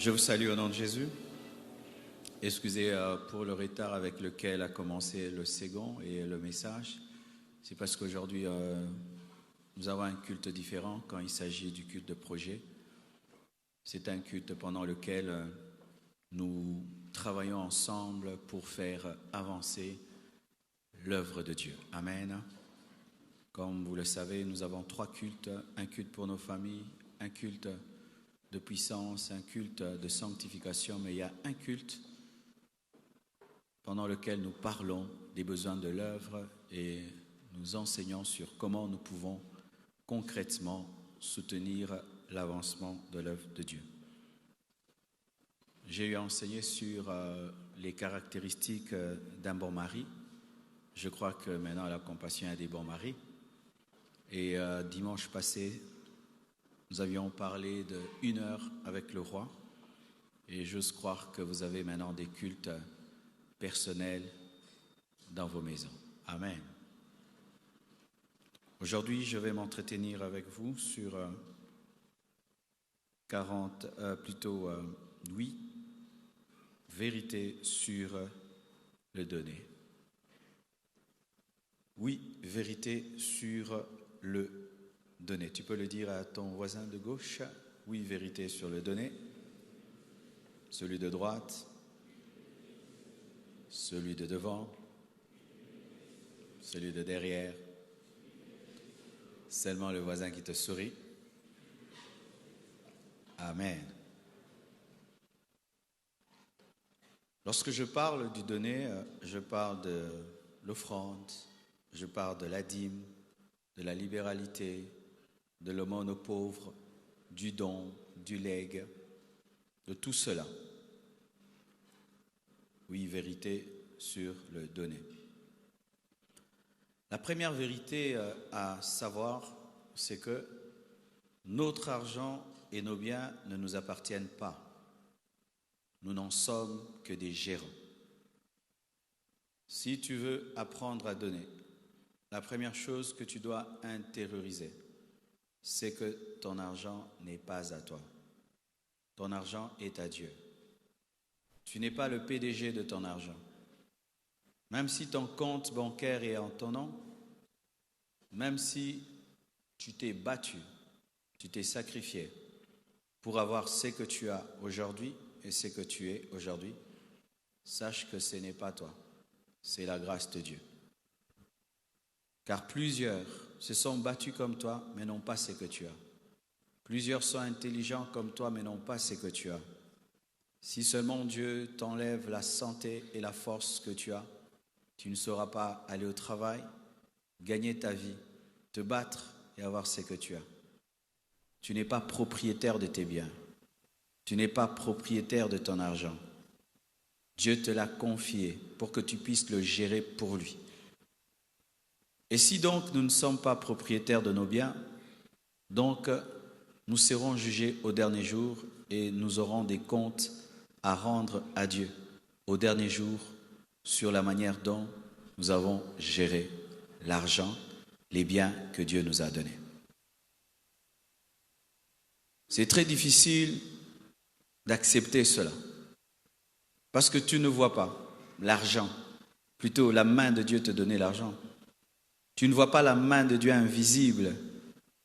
Je vous salue au nom de Jésus. Excusez pour le retard avec lequel a commencé le second et le message. C'est parce qu'aujourd'hui, nous avons un culte différent quand il s'agit du culte de projet. C'est un culte pendant lequel nous travaillons ensemble pour faire avancer l'œuvre de Dieu. Amen. Comme vous le savez, nous avons 3 cultes. Un culte pour nos familles, un culte de puissance, un culte de sanctification, mais il y a un culte pendant lequel nous parlons des besoins de l'œuvre et nous enseignons sur comment nous pouvons concrètement soutenir l'avancement de l'œuvre de Dieu. J'ai eu enseigné sur les caractéristiques d'un bon mari. Je crois que maintenant la compassion est des bons maris. Et dimanche passé, nous avions parlé de 1 heure avec le roi. Et j'ose croire que vous avez maintenant des cultes personnels dans vos maisons. Amen. Aujourd'hui, je vais m'entretenir avec vous sur 8 vérités sur le donner. Oui, vérité sur le donner. Tu peux le dire à ton voisin de gauche. Oui, vérité sur le donner. Celui de droite. Celui de devant. Celui de derrière. Seulement le voisin qui te sourit. Amen. Lorsque je parle du donner, je parle de l'offrande, je parle de la dîme, de la libéralité, de l'aumône aux pauvres, du don, du legs, de tout cela. Oui, vérité sur le donner. La première vérité à savoir, c'est que notre argent et nos biens ne nous appartiennent pas. Nous n'en sommes que des gérants. Si tu veux apprendre à donner, la première chose que tu dois intérioriser, c'est que ton argent n'est pas à toi. Ton argent est à Dieu. Tu n'es pas le PDG de ton argent. Même si ton compte bancaire est en ton nom, même si tu t'es battu, tu t'es sacrifié pour avoir ce que tu as aujourd'hui et ce que tu es aujourd'hui, sache que ce n'est pas toi, c'est la grâce de Dieu. Car plusieurs se sont battus comme toi, mais n'ont pas ce que tu as. Plusieurs sont intelligents comme toi, mais n'ont pas ce que tu as. Si seulement Dieu t'enlève la santé et la force que tu as, tu ne sauras pas aller au travail, gagner ta vie, te battre et avoir ce que tu as. Tu n'es pas propriétaire de tes biens. Tu n'es pas propriétaire de ton argent. Dieu te l'a confié pour que tu puisses le gérer pour lui. Et si donc nous ne sommes pas propriétaires de nos biens, donc nous serons jugés au dernier jour et nous aurons des comptes à rendre à Dieu au dernier jour sur la manière dont nous avons géré l'argent, les biens que Dieu nous a donnés. C'est très difficile d'accepter cela parce que tu ne vois pas l'argent, plutôt la main de Dieu te donner l'argent. Tu ne vois pas la main de Dieu invisible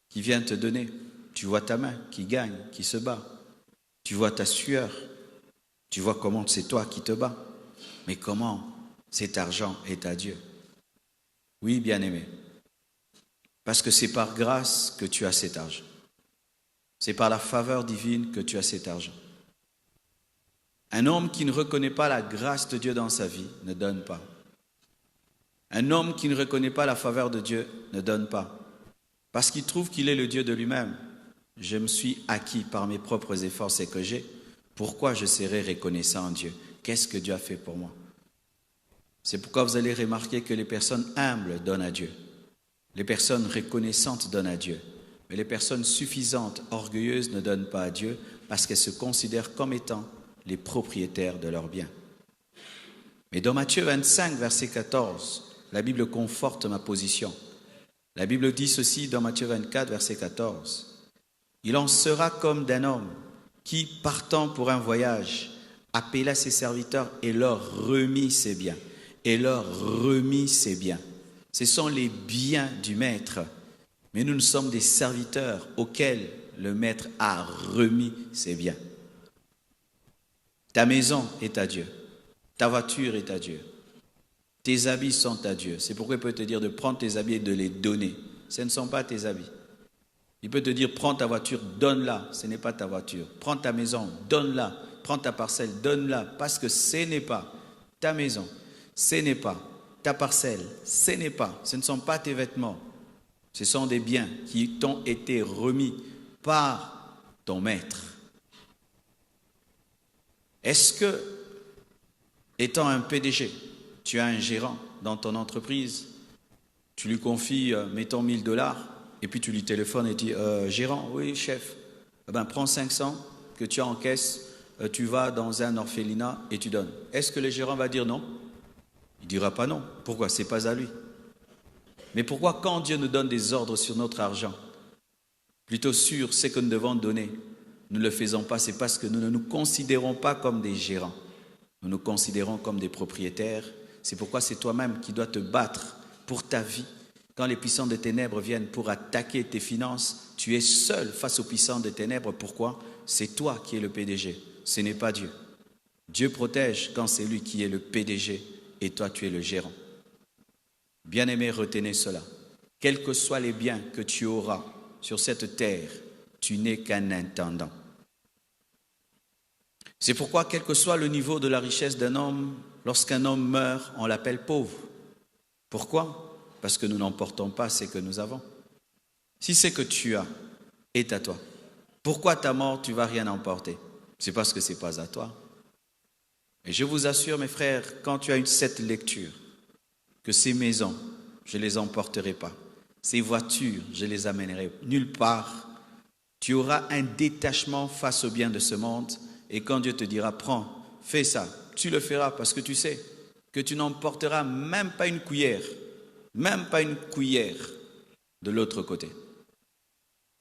qui vient te donner. Tu vois ta main qui gagne, qui se bat. Tu vois ta sueur. Tu vois comment c'est toi qui te bats. Mais comment cet argent est à Dieu? Oui, bien-aimé. Parce que c'est par grâce que tu as cet argent. C'est par la faveur divine que tu as cet argent. Un homme qui ne reconnaît pas la grâce de Dieu dans sa vie ne donne pas. Un homme qui ne reconnaît pas la faveur de Dieu ne donne pas. Parce qu'il trouve qu'il est le Dieu de lui-même. Je me suis acquis par mes propres efforts ce que j'ai. Pourquoi je serai reconnaissant en Dieu? Qu'est-ce que Dieu a fait pour moi? C'est pourquoi vous allez remarquer que les personnes humbles donnent à Dieu. Les personnes reconnaissantes donnent à Dieu. Mais les personnes suffisantes, orgueilleuses ne donnent pas à Dieu parce qu'elles se considèrent comme étant les propriétaires de leurs biens. Mais dans Matthieu 25, verset 14, la Bible conforte ma position. La Bible dit ceci dans Matthieu 24, verset 14. « Il en sera comme d'un homme qui, partant pour un voyage, appela ses serviteurs et leur remit ses biens. Et leur remit ses biens. Ce sont les biens du maître. Mais nous sommes des serviteurs auxquels le maître a remis ses biens. Ta maison est à Dieu. Ta voiture est à Dieu. Tes habits sont à Dieu. C'est pourquoi il peut te dire de prendre tes habits et de les donner. Ce ne sont pas tes habits. Il peut te dire prends ta voiture, donne-la. Ce n'est pas ta voiture. Prends ta maison, donne-la. Prends ta parcelle, donne-la. Parce que ce n'est pas ta maison. Ce n'est pas ta parcelle. Ce ne sont pas tes vêtements. Ce sont des biens qui t'ont été remis par ton maître. Est-ce que, étant un PDG, tu as un gérant dans ton entreprise, tu lui confies, mettons 1 000 $, et puis tu lui téléphones et dis, gérant, oui chef, prends 500 que tu encaisses, tu vas dans un orphelinat et tu donnes. Est-ce que le gérant va dire non? Il ne dira pas non. Pourquoi? Ce n'est pas à lui. Mais pourquoi quand Dieu nous donne des ordres sur notre argent, plutôt sur ce que nous devons donner, nous ne le faisons pas? C'est parce que nous ne nous considérons pas comme des gérants. Nous nous considérons comme des propriétaires. C'est pourquoi c'est toi-même qui dois te battre pour ta vie. Quand les puissants des ténèbres viennent pour attaquer tes finances, tu es seul face aux puissants des ténèbres. Pourquoi? C'est toi qui es le PDG, ce n'est pas Dieu. Dieu protège quand c'est lui qui est le PDG et toi tu es le gérant. Bien-aimés, retenez cela. Quels que soient les biens que tu auras sur cette terre, tu n'es qu'un intendant. C'est pourquoi, quel que soit le niveau de la richesse d'un homme, lorsqu'un homme meurt, on l'appelle pauvre. Pourquoi? Parce que nous n'emportons pas ce que nous avons. Si ce que tu as est à toi, pourquoi ta mort, tu ne vas rien emporter? C'est parce que ce n'est pas à toi. Et je vous assure, mes frères, quand tu as eu cette lecture, que ces maisons, je ne les emporterai pas. Ces voitures, je les amènerai nulle part. Tu auras un détachement face aux biens de ce monde. Et quand Dieu te dira, prends, fais ça, tu le feras parce que tu sais que tu n'emporteras même pas une cuillère de l'autre côté.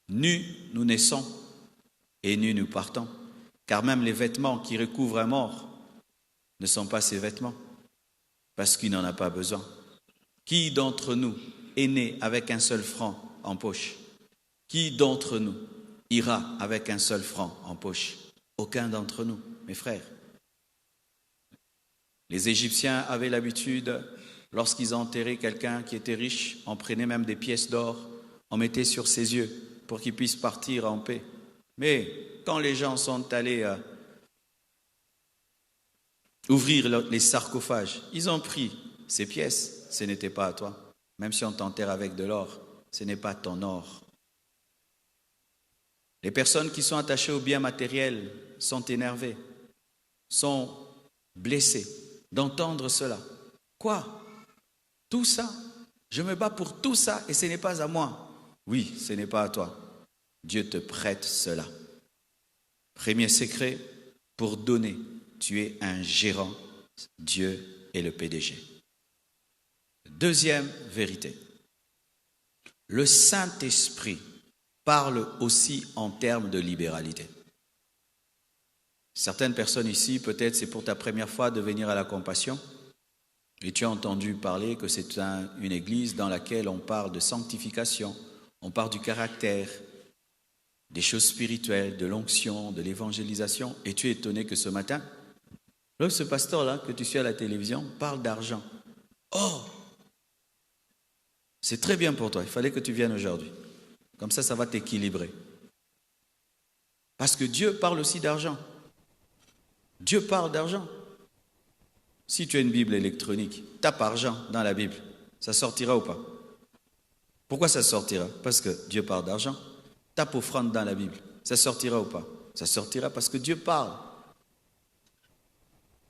Nus, nous naissons et nus, nous partons. Car même les vêtements qui recouvrent un mort ne sont pas ses vêtements. Parce qu'il n'en a pas besoin. Qui d'entre nous est né avec un seul franc en poche? Qui d'entre nous ira avec un seul franc en poche? Aucun d'entre nous, mes frères. Les Égyptiens avaient l'habitude, lorsqu'ils enterraient quelqu'un qui était riche, on prenait même des pièces d'or, on mettait sur ses yeux pour qu'il puisse partir en paix. Mais quand les gens sont allés ouvrir les sarcophages, ils ont pris ces pièces, ce n'était pas à toi. Même si on t'enterre avec de l'or, ce n'est pas ton or. Les personnes qui sont attachées aux biens matériels sont énervées, sont blessées d'entendre cela. Quoi? Tout ça? Je me bats pour tout ça et ce n'est pas à moi. Oui, ce n'est pas à toi. Dieu te prête cela. Premier secret, pour donner, tu es un gérant. Dieu est le PDG. Deuxième vérité. Le Saint-Esprit parle aussi en termes de libéralité. Certaines personnes ici, peut-être c'est pour ta première fois de venir à la Compassion, et tu as entendu parler que c'est une église dans laquelle on parle de sanctification, on parle du caractère, des choses spirituelles, de l'onction, de l'évangélisation, et tu es étonné que ce matin, ce pasteur-là que tu suis à la télévision parle d'argent. Oh! C'est très bien pour toi, il fallait que tu viennes aujourd'hui. Comme ça va t'équilibrer. Parce que Dieu parle aussi d'argent. Dieu parle d'argent. Si tu as une Bible électronique, tape argent dans la Bible, ça sortira ou pas? Pourquoi ça sortira? Parce que Dieu parle d'argent. Tape offrande dans la Bible, ça sortira ou pas? Ça sortira parce que Dieu parle.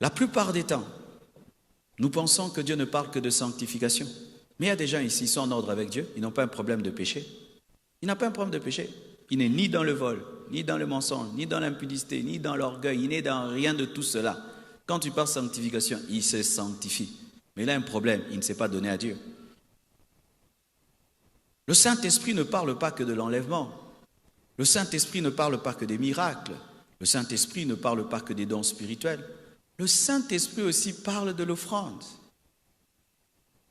La plupart des temps, nous pensons que Dieu ne parle que de sanctification. Mais il y a des gens ici, ils sont en ordre avec Dieu, ils n'ont pas un problème de péché. Il n'a pas un problème de péché. Il n'est ni dans le vol, ni dans le mensonge, ni dans l'impudicité, ni dans l'orgueil, il n'est dans rien de tout cela. Quand tu parles de sanctification, il se sanctifie. Mais il a un problème, il ne s'est pas donné à Dieu. Le Saint-Esprit ne parle pas que de l'enlèvement. Le Saint-Esprit ne parle pas que des miracles. Le Saint-Esprit ne parle pas que des dons spirituels. Le Saint-Esprit aussi parle de l'offrande.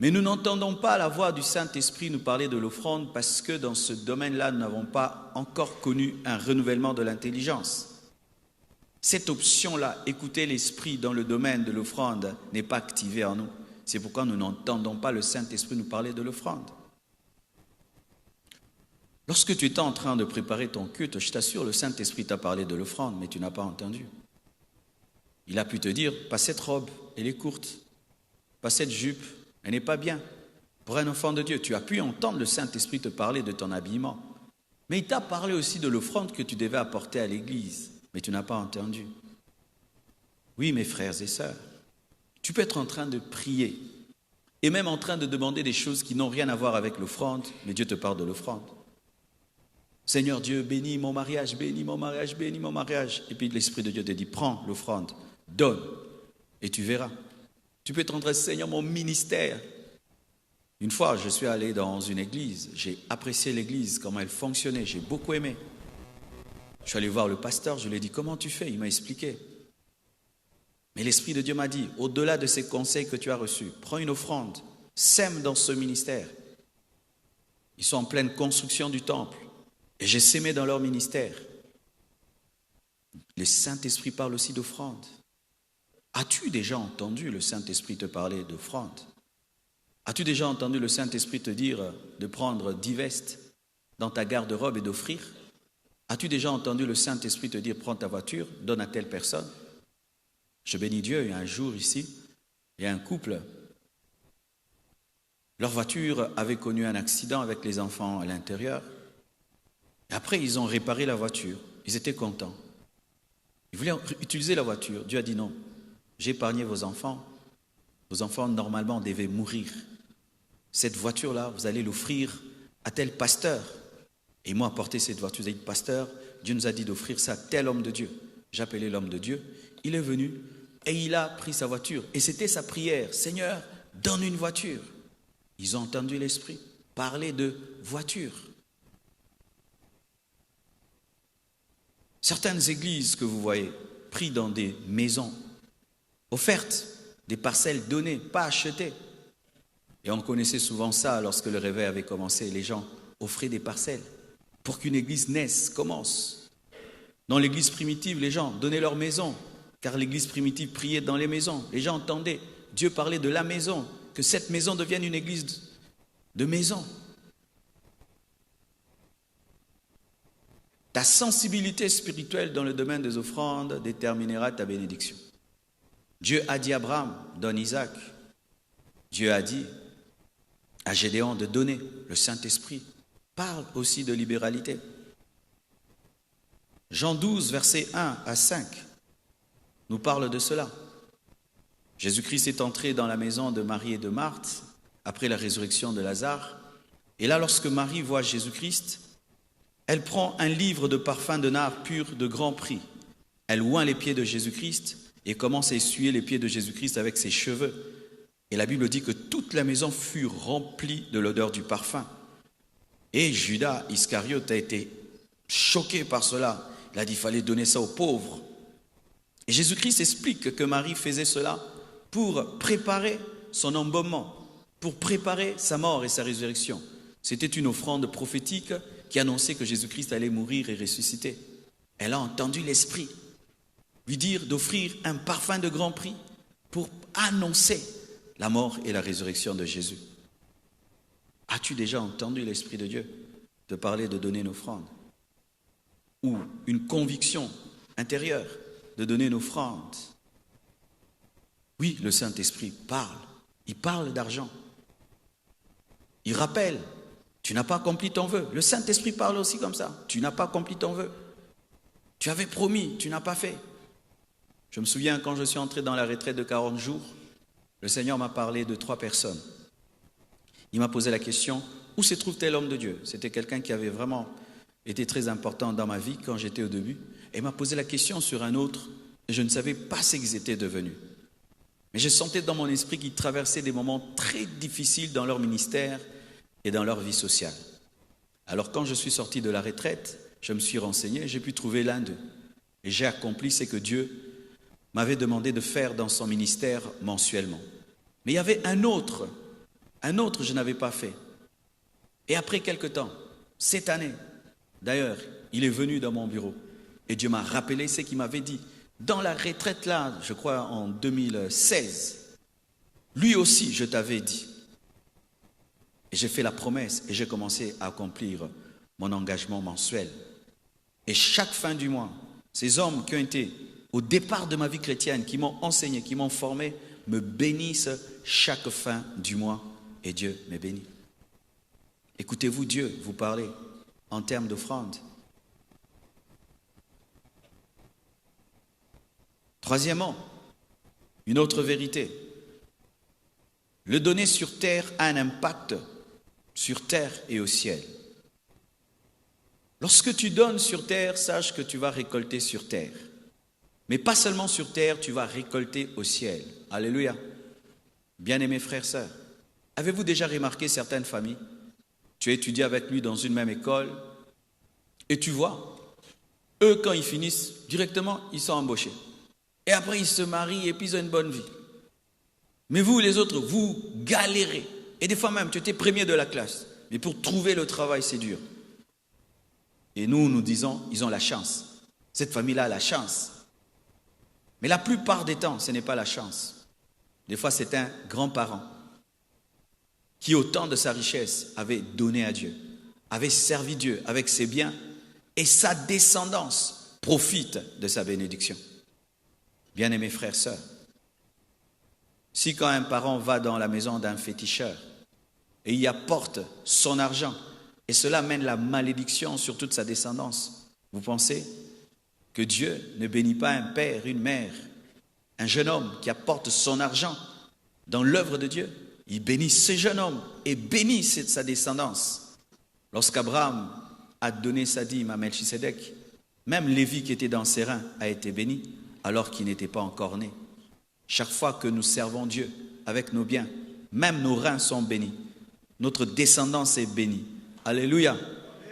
Mais nous n'entendons pas la voix du Saint-Esprit nous parler de l'offrande parce que dans ce domaine-là, nous n'avons pas encore connu un renouvellement de l'intelligence. Cette option-là, écouter l'Esprit dans le domaine de l'offrande, n'est pas activée en nous. C'est pourquoi nous n'entendons pas le Saint-Esprit nous parler de l'offrande. Lorsque tu étais en train de préparer ton culte, je t'assure, le Saint-Esprit t'a parlé de l'offrande, mais tu n'as pas entendu. Il a pu te dire, pas cette robe, elle est courte, pas cette jupe, elle n'est pas bien. Pour un enfant de Dieu, tu as pu entendre le Saint-Esprit te parler de ton habillement. Mais il t'a parlé aussi de l'offrande que tu devais apporter à l'église, mais tu n'as pas entendu. Oui, mes frères et sœurs, tu peux être en train de prier et même en train de demander des choses qui n'ont rien à voir avec l'offrande, mais Dieu te parle de l'offrande. Seigneur Dieu, bénis mon mariage, bénis mon mariage, bénis mon mariage. Et puis l'Esprit de Dieu te dit, prends l'offrande, donne, et tu verras. Tu peux être en train de dire, Seigneur, mon ministère. Une fois, je suis allé dans une église, j'ai apprécié l'église, comment elle fonctionnait, j'ai beaucoup aimé. Je suis allé voir le pasteur, je lui ai dit, comment tu fais? Il m'a expliqué. Mais l'Esprit de Dieu m'a dit, au-delà de ces conseils que tu as reçus, prends une offrande, sème dans ce ministère. Ils sont en pleine construction du temple. Et j'ai sémé dans leur ministère. Le Saint-Esprit parle aussi d'offrande. As-tu déjà entendu le Saint-Esprit te parler d'offrande? As-tu déjà entendu le Saint-Esprit te dire de prendre 10 vestes dans ta garde-robe et d'offrir? As-tu déjà entendu le Saint-Esprit te dire prends ta voiture, donne à telle personne? Je bénis Dieu, il y a un jour ici, il y a un couple. Leur voiture avait connu un accident avec les enfants à l'intérieur. Et après, ils ont réparé la voiture. Ils étaient contents. Ils voulaient utiliser la voiture. Dieu a dit non. J'ai épargné vos enfants. Vos enfants, normalement, devaient mourir. Cette voiture-là, vous allez l'offrir à tel pasteur. Et ils m'ont apporté cette voiture. Vous avez dit, pasteur, Dieu nous a dit d'offrir ça à tel homme de Dieu. J'ai appelé l'homme de Dieu. Il est venu et il a pris sa voiture. Et c'était sa prière. Seigneur, donne une voiture. Ils ont entendu l'Esprit parler de voiture. Certaines églises que vous voyez prient dans des maisons offertes, des parcelles données, pas achetées. Et on connaissait souvent ça lorsque le réveil avait commencé. Les gens offraient des parcelles pour qu'une église naisse, commence. Dans l'église primitive, les gens donnaient leur maison, car l'église primitive priait dans les maisons. Les gens entendaient Dieu parler de la maison, que cette maison devienne une église de maison. Ta sensibilité spirituelle dans le domaine des offrandes déterminera ta bénédiction. Dieu a dit à Abraham, donne Isaac. Dieu a dit à Gédéon de donner. Le Saint-Esprit parle aussi de libéralité. Jean 12, versets 1 à 5, nous parle de cela. Jésus-Christ est entré dans la maison de Marie et de Marthe après la résurrection de Lazare. Et là, lorsque Marie voit Jésus-Christ, elle prend un livre de parfum de nard pur de grand prix. Elle oint les pieds de Jésus-Christ et commence à essuyer les pieds de Jésus-Christ avec ses cheveux. Et la Bible dit que toute la maison fut remplie de l'odeur du parfum. Et Judas Iscariote a été choqué par cela. Il a dit qu'il fallait donner ça aux pauvres. Et Jésus-Christ explique que Marie faisait cela pour préparer son embaumement, pour préparer sa mort et sa résurrection. C'était une offrande prophétique qui annonçait que Jésus-Christ allait mourir et ressusciter. Elle a entendu l'Esprit lui dire d'offrir un parfum de grand prix pour annoncer la mort et la résurrection de Jésus. As-tu déjà entendu l'Esprit de Dieu te parler de donner une offrande? Ou une conviction intérieure de donner une offrande? Oui, le Saint-Esprit parle. Il parle d'argent. Il rappelle. Tu n'as pas accompli ton vœu. Le Saint-Esprit parle aussi comme ça. Tu n'as pas accompli ton vœu. Tu avais promis, tu n'as pas fait. Je me souviens quand je suis entré dans la retraite de 40 jours, le Seigneur m'a parlé de 3 personnes. Il m'a posé la question, où se trouve-t-il l'homme de Dieu? C'était quelqu'un qui avait vraiment été très important dans ma vie quand j'étais au début. Et il m'a posé la question sur un autre, et je ne savais pas ce qu'ils étaient devenus. Mais je sentais dans mon esprit qu'ils traversaient des moments très difficiles dans leur ministère et dans leur vie sociale. Alors quand je suis sorti de la retraite, je me suis renseigné, j'ai pu trouver l'un d'eux. et j'ai accompli ce que Dieu m'avait demandé de faire dans son ministère mensuellement. Mais il y avait un autre je n'avais pas fait. Et après quelque temps, cette année, d'ailleurs, il est venu dans mon bureau et Dieu m'a rappelé ce qu'il m'avait dit. Dans la retraite là, je crois en 2016, lui aussi je t'avais dit. Et j'ai fait la promesse et j'ai commencé à accomplir mon engagement mensuel. Et chaque fin du mois, ces hommes qui ont été au départ de ma vie chrétienne, qui m'ont enseigné, qui m'ont formé, me bénissent chaque fin du mois et Dieu me bénit. Écoutez-vous Dieu vous parler en termes d'offrande. Troisièmement, une autre vérité. Le donner sur terre a un impact sur terre et au ciel. Lorsque tu donnes sur terre, sache que tu vas récolter sur terre. Mais pas seulement sur terre, tu vas récolter au ciel. Alléluia. Bien-aimés frères, sœurs, avez-vous déjà remarqué certaines familles? Tu étudies avec lui dans une même école et tu vois, eux quand ils finissent, directement ils sont embauchés. Et après, ils se marient et puis ils ont une bonne vie. Mais vous, les autres, vous galérez. Et des fois même, tu étais premier de la classe. Mais pour trouver le travail, c'est dur. Et nous disons, ils ont la chance. Cette famille-là a la chance. Mais la plupart des temps, ce n'est pas la chance. Des fois, c'est un grand-parent qui, au temps de sa richesse, avait donné à Dieu, avait servi Dieu avec ses biens, et sa descendance profite de sa bénédiction. Bien-aimés frères, sœurs, si quand un parent va dans la maison d'un féticheur et y apporte son argent et cela mène la malédiction sur toute sa descendance, vous pensez que Dieu ne bénit pas un père, une mère, un jeune homme qui apporte son argent dans l'œuvre de Dieu? Il bénit ce jeune homme et bénit sa descendance. Lorsqu'Abraham a donné sa dîme à Melchisédek, même Lévi qui était dans ses reins a été béni alors qu'il n'était pas encore né. Chaque fois que nous servons Dieu avec nos biens, même nos reins sont bénis. Notre descendance est bénie. Alléluia.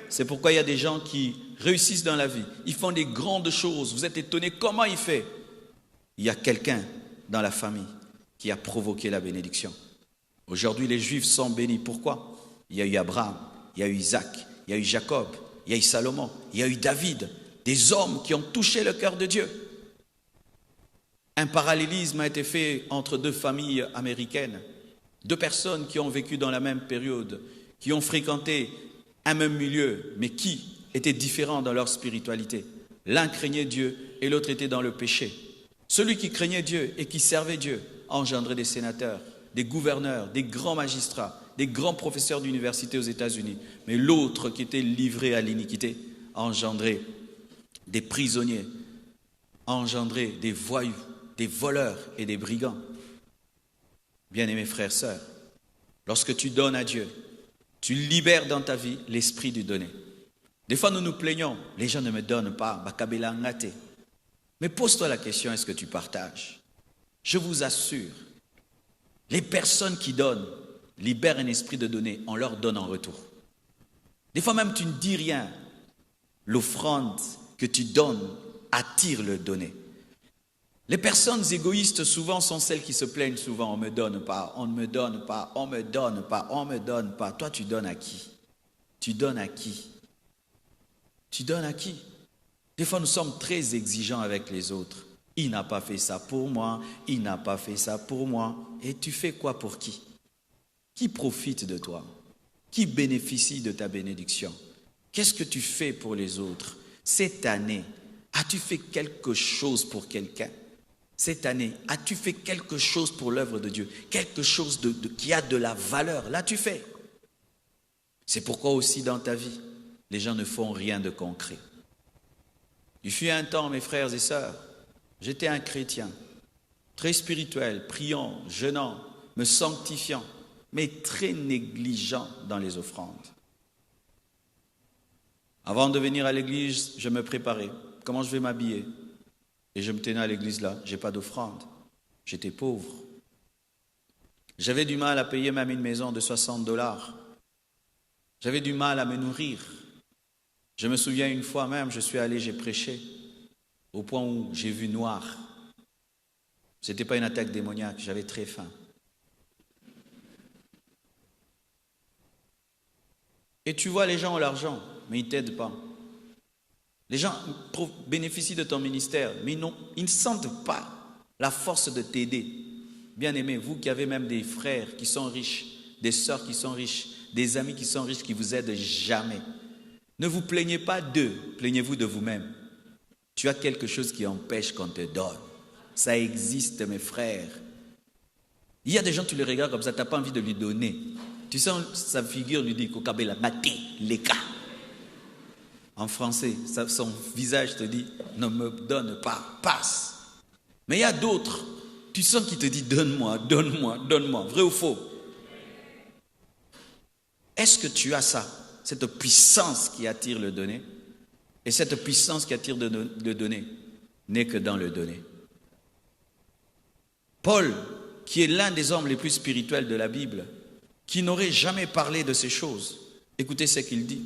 C'est pourquoi il y a des gens qui réussissent dans la vie. Ils font des grandes choses. Vous êtes étonnés comment il fait. Il y a quelqu'un dans la famille qui a provoqué la bénédiction. Aujourd'hui, les Juifs sont bénis. Pourquoi? Il y a eu Abraham, il y a eu Isaac, il y a eu Jacob, il y a eu Salomon, il y a eu David. Des hommes qui ont touché le cœur de Dieu. Un parallélisme a été fait entre deux familles américaines, deux personnes qui ont vécu dans la même période, qui ont fréquenté un même milieu, mais qui étaient différents dans leur spiritualité. L'un craignait Dieu et l'autre était dans le péché. Celui qui craignait Dieu et qui servait Dieu a engendré des sénateurs, des gouverneurs, des grands magistrats, des grands professeurs d'université aux États-Unis. Mais l'autre qui était livré à l'iniquité a engendré des prisonniers, a engendré des voyous, des voleurs et des brigands. Bien-aimés frères, sœurs, lorsque tu donnes à Dieu, tu libères dans ta vie l'esprit du donner. Des fois, nous nous plaignons, les gens ne me donnent pas, mais pose-toi la question, est-ce que tu partages? Je vous assure, les personnes qui donnent libèrent un esprit de donner, on leur donne en retour. Des fois même, tu ne dis rien. L'offrande que tu donnes attire le donner. Les personnes égoïstes souvent sont celles qui se plaignent souvent. On ne me donne pas, on ne me donne pas, on ne me donne pas, on ne me donne pas. Toi, tu donnes à qui? Tu donnes à qui? Tu donnes à qui? Des fois, nous sommes très exigeants avec les autres. Il n'a pas fait ça pour moi, il n'a pas fait ça pour moi. Et tu fais quoi pour qui? Qui profite de toi? Qui bénéficie de ta bénédiction? Qu'est-ce que tu fais pour les autres? Cette année, as-tu fait quelque chose pour quelqu'un? Cette année, as-tu fait quelque chose pour l'œuvre de Dieu? Quelque chose qui a de la valeur? Là, tu fais. C'est pourquoi aussi dans ta vie, les gens ne font rien de concret. Il fut un temps, mes frères et sœurs, j'étais un chrétien, très spirituel, priant, jeûnant, me sanctifiant, mais très négligent dans les offrandes. Avant de venir à l'église, je me préparais. Comment je vais m'habiller? Et je me tenais à l'église là, j'ai pas d'offrande. J'étais pauvre. J'avais du mal à payer même une maison de $60. J'avais du mal à me nourrir. Je me souviens une fois même, je suis allé, j'ai prêché. au point où j'ai vu noir. Ce n'était pas une attaque démoniaque, j'avais très faim. Et tu vois, les gens ont l'argent, mais ils ne t'aident pas. Les gens bénéficient de ton ministère, mais ils ne sentent pas la force de t'aider. Bien-aimés, vous qui avez même des frères qui sont riches, des sœurs qui sont riches, des amis qui sont riches, qui vous aident jamais. Ne vous plaignez pas d'eux, plaignez-vous de vous-même. Tu as quelque chose qui empêche qu'on te donne. Ça existe, mes frères. Il y a des gens, tu les regardes comme ça, tu n'as pas envie de lui donner. Tu sens sa figure lui dit Kokabela, maté, les cas. En français, son visage te dit ne me donne pas, passe. Mais il y a d'autres, tu sens qu'il te dit donne-moi, donne-moi, donne-moi. Vrai ou faux? Est-ce que tu as ça, cette puissance qui attire le donner? Et cette puissance qui attire le donner n'est que dans le donner. Paul, qui est l'un des hommes les plus spirituels de la Bible, qui n'aurait jamais parlé de ces choses, écoutez ce qu'il dit.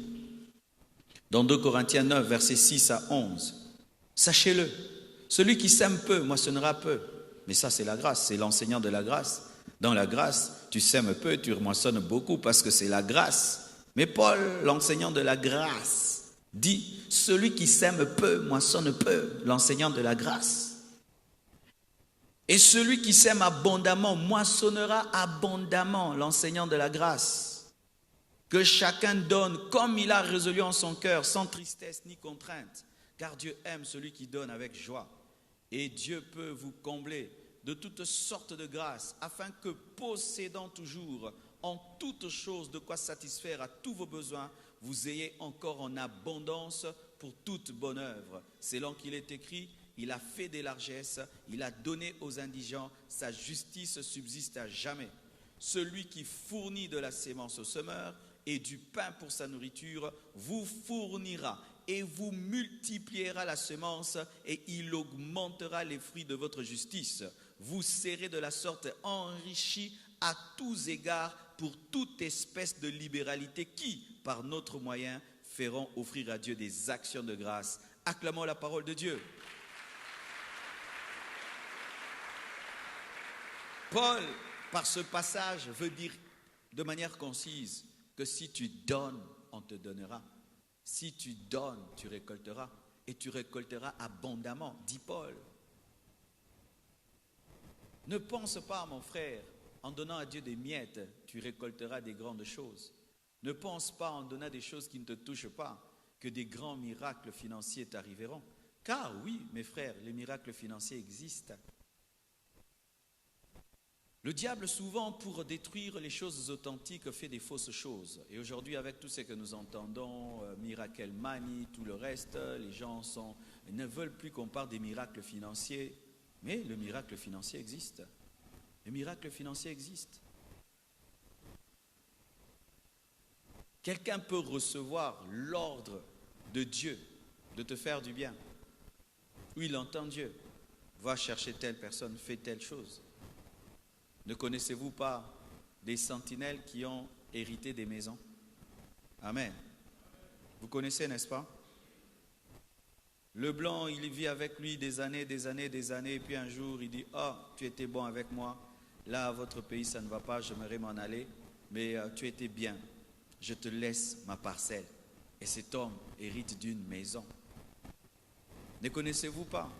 Dans 2 Corinthiens 9, versets 6 à 11. Sachez-le, celui qui sème peu, moissonnera peu. Mais ça, c'est la grâce, c'est l'enseignant de la grâce. Dans la grâce, tu sèmes peu, tu moissonnes beaucoup parce que c'est la grâce. Mais Paul, l'enseignant de la grâce, dit, celui qui sème peu, moissonne peu, l'enseignant de la grâce. Et celui qui sème abondamment, moissonnera abondamment, l'enseignant de la grâce. Que chacun donne comme il a résolu en son cœur, sans tristesse ni contrainte. Car Dieu aime celui qui donne avec joie. Et Dieu peut vous combler de toutes sortes de grâces, afin que, possédant toujours en toutes choses de quoi satisfaire à tous vos besoins, vous ayez encore en abondance pour toute bonne œuvre. Selon qu'il est écrit, il a fait des largesses, il a donné aux indigents, sa justice subsiste à jamais. Celui qui fournit de la sémence au semeur et du pain pour sa nourriture, vous fournira et vous multipliera la semence et il augmentera les fruits de votre justice. Vous serez de la sorte enrichis à tous égards pour toute espèce de libéralité qui, par notre moyen, feront offrir à Dieu des actions de grâce. Acclamons la parole de Dieu. Paul, par ce passage, veut dire de manière concise que si tu donnes, on te donnera. Si tu donnes, tu récolteras. Et tu récolteras abondamment, dit Paul. Ne pense pas, mon frère, en donnant à Dieu des miettes, tu récolteras des grandes choses. Ne pense pas en donnant des choses qui ne te touchent pas, que des grands miracles financiers t'arriveront. Car oui, mes frères, les miracles financiers existent. Le diable, souvent, pour détruire les choses authentiques, fait des fausses choses. Et aujourd'hui, avec tout ce que nous entendons, Miracle Money, tout le reste, les gens ne veulent plus qu'on parle des miracles financiers. Mais le miracle financier existe. Le miracle financier existe. Quelqu'un peut recevoir l'ordre de Dieu de te faire du bien. Ou il entend Dieu. Va chercher telle personne, fais telle chose. Ne connaissez-vous pas des sentinelles qui ont hérité des maisons? Amen. Vous connaissez, n'est-ce pas? Le blanc, il vit avec lui des années, et puis un jour, il dit, « Oh, tu étais bon avec moi, là, à votre pays, ça ne va pas, j'aimerais m'en aller, mais tu étais bien, je te laisse ma parcelle. » Et cet homme hérite d'une maison. Ne connaissez-vous pas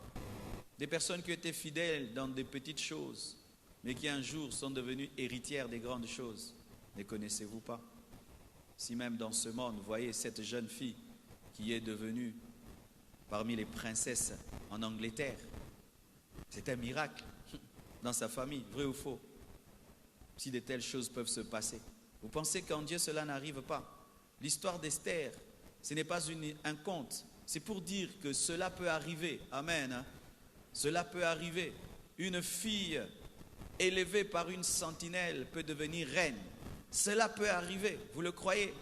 des personnes qui étaient fidèles dans des petites choses, mais qui un jour sont devenues héritières des grandes choses? Ne connaissez-vous pas? Si même dans ce monde, vous voyez cette jeune fille qui est devenue parmi les princesses en Angleterre, c'est un miracle dans sa famille, vrai ou faux? Si de telles choses peuvent se passer, vous pensez qu'en Dieu cela n'arrive pas? L'histoire d'Esther, ce n'est pas un conte, c'est pour dire que cela peut arriver. Amen, hein? Cela peut arriver. Une fille élevée par une sentinelle peut devenir reine. Cela peut arriver, vous le croyez?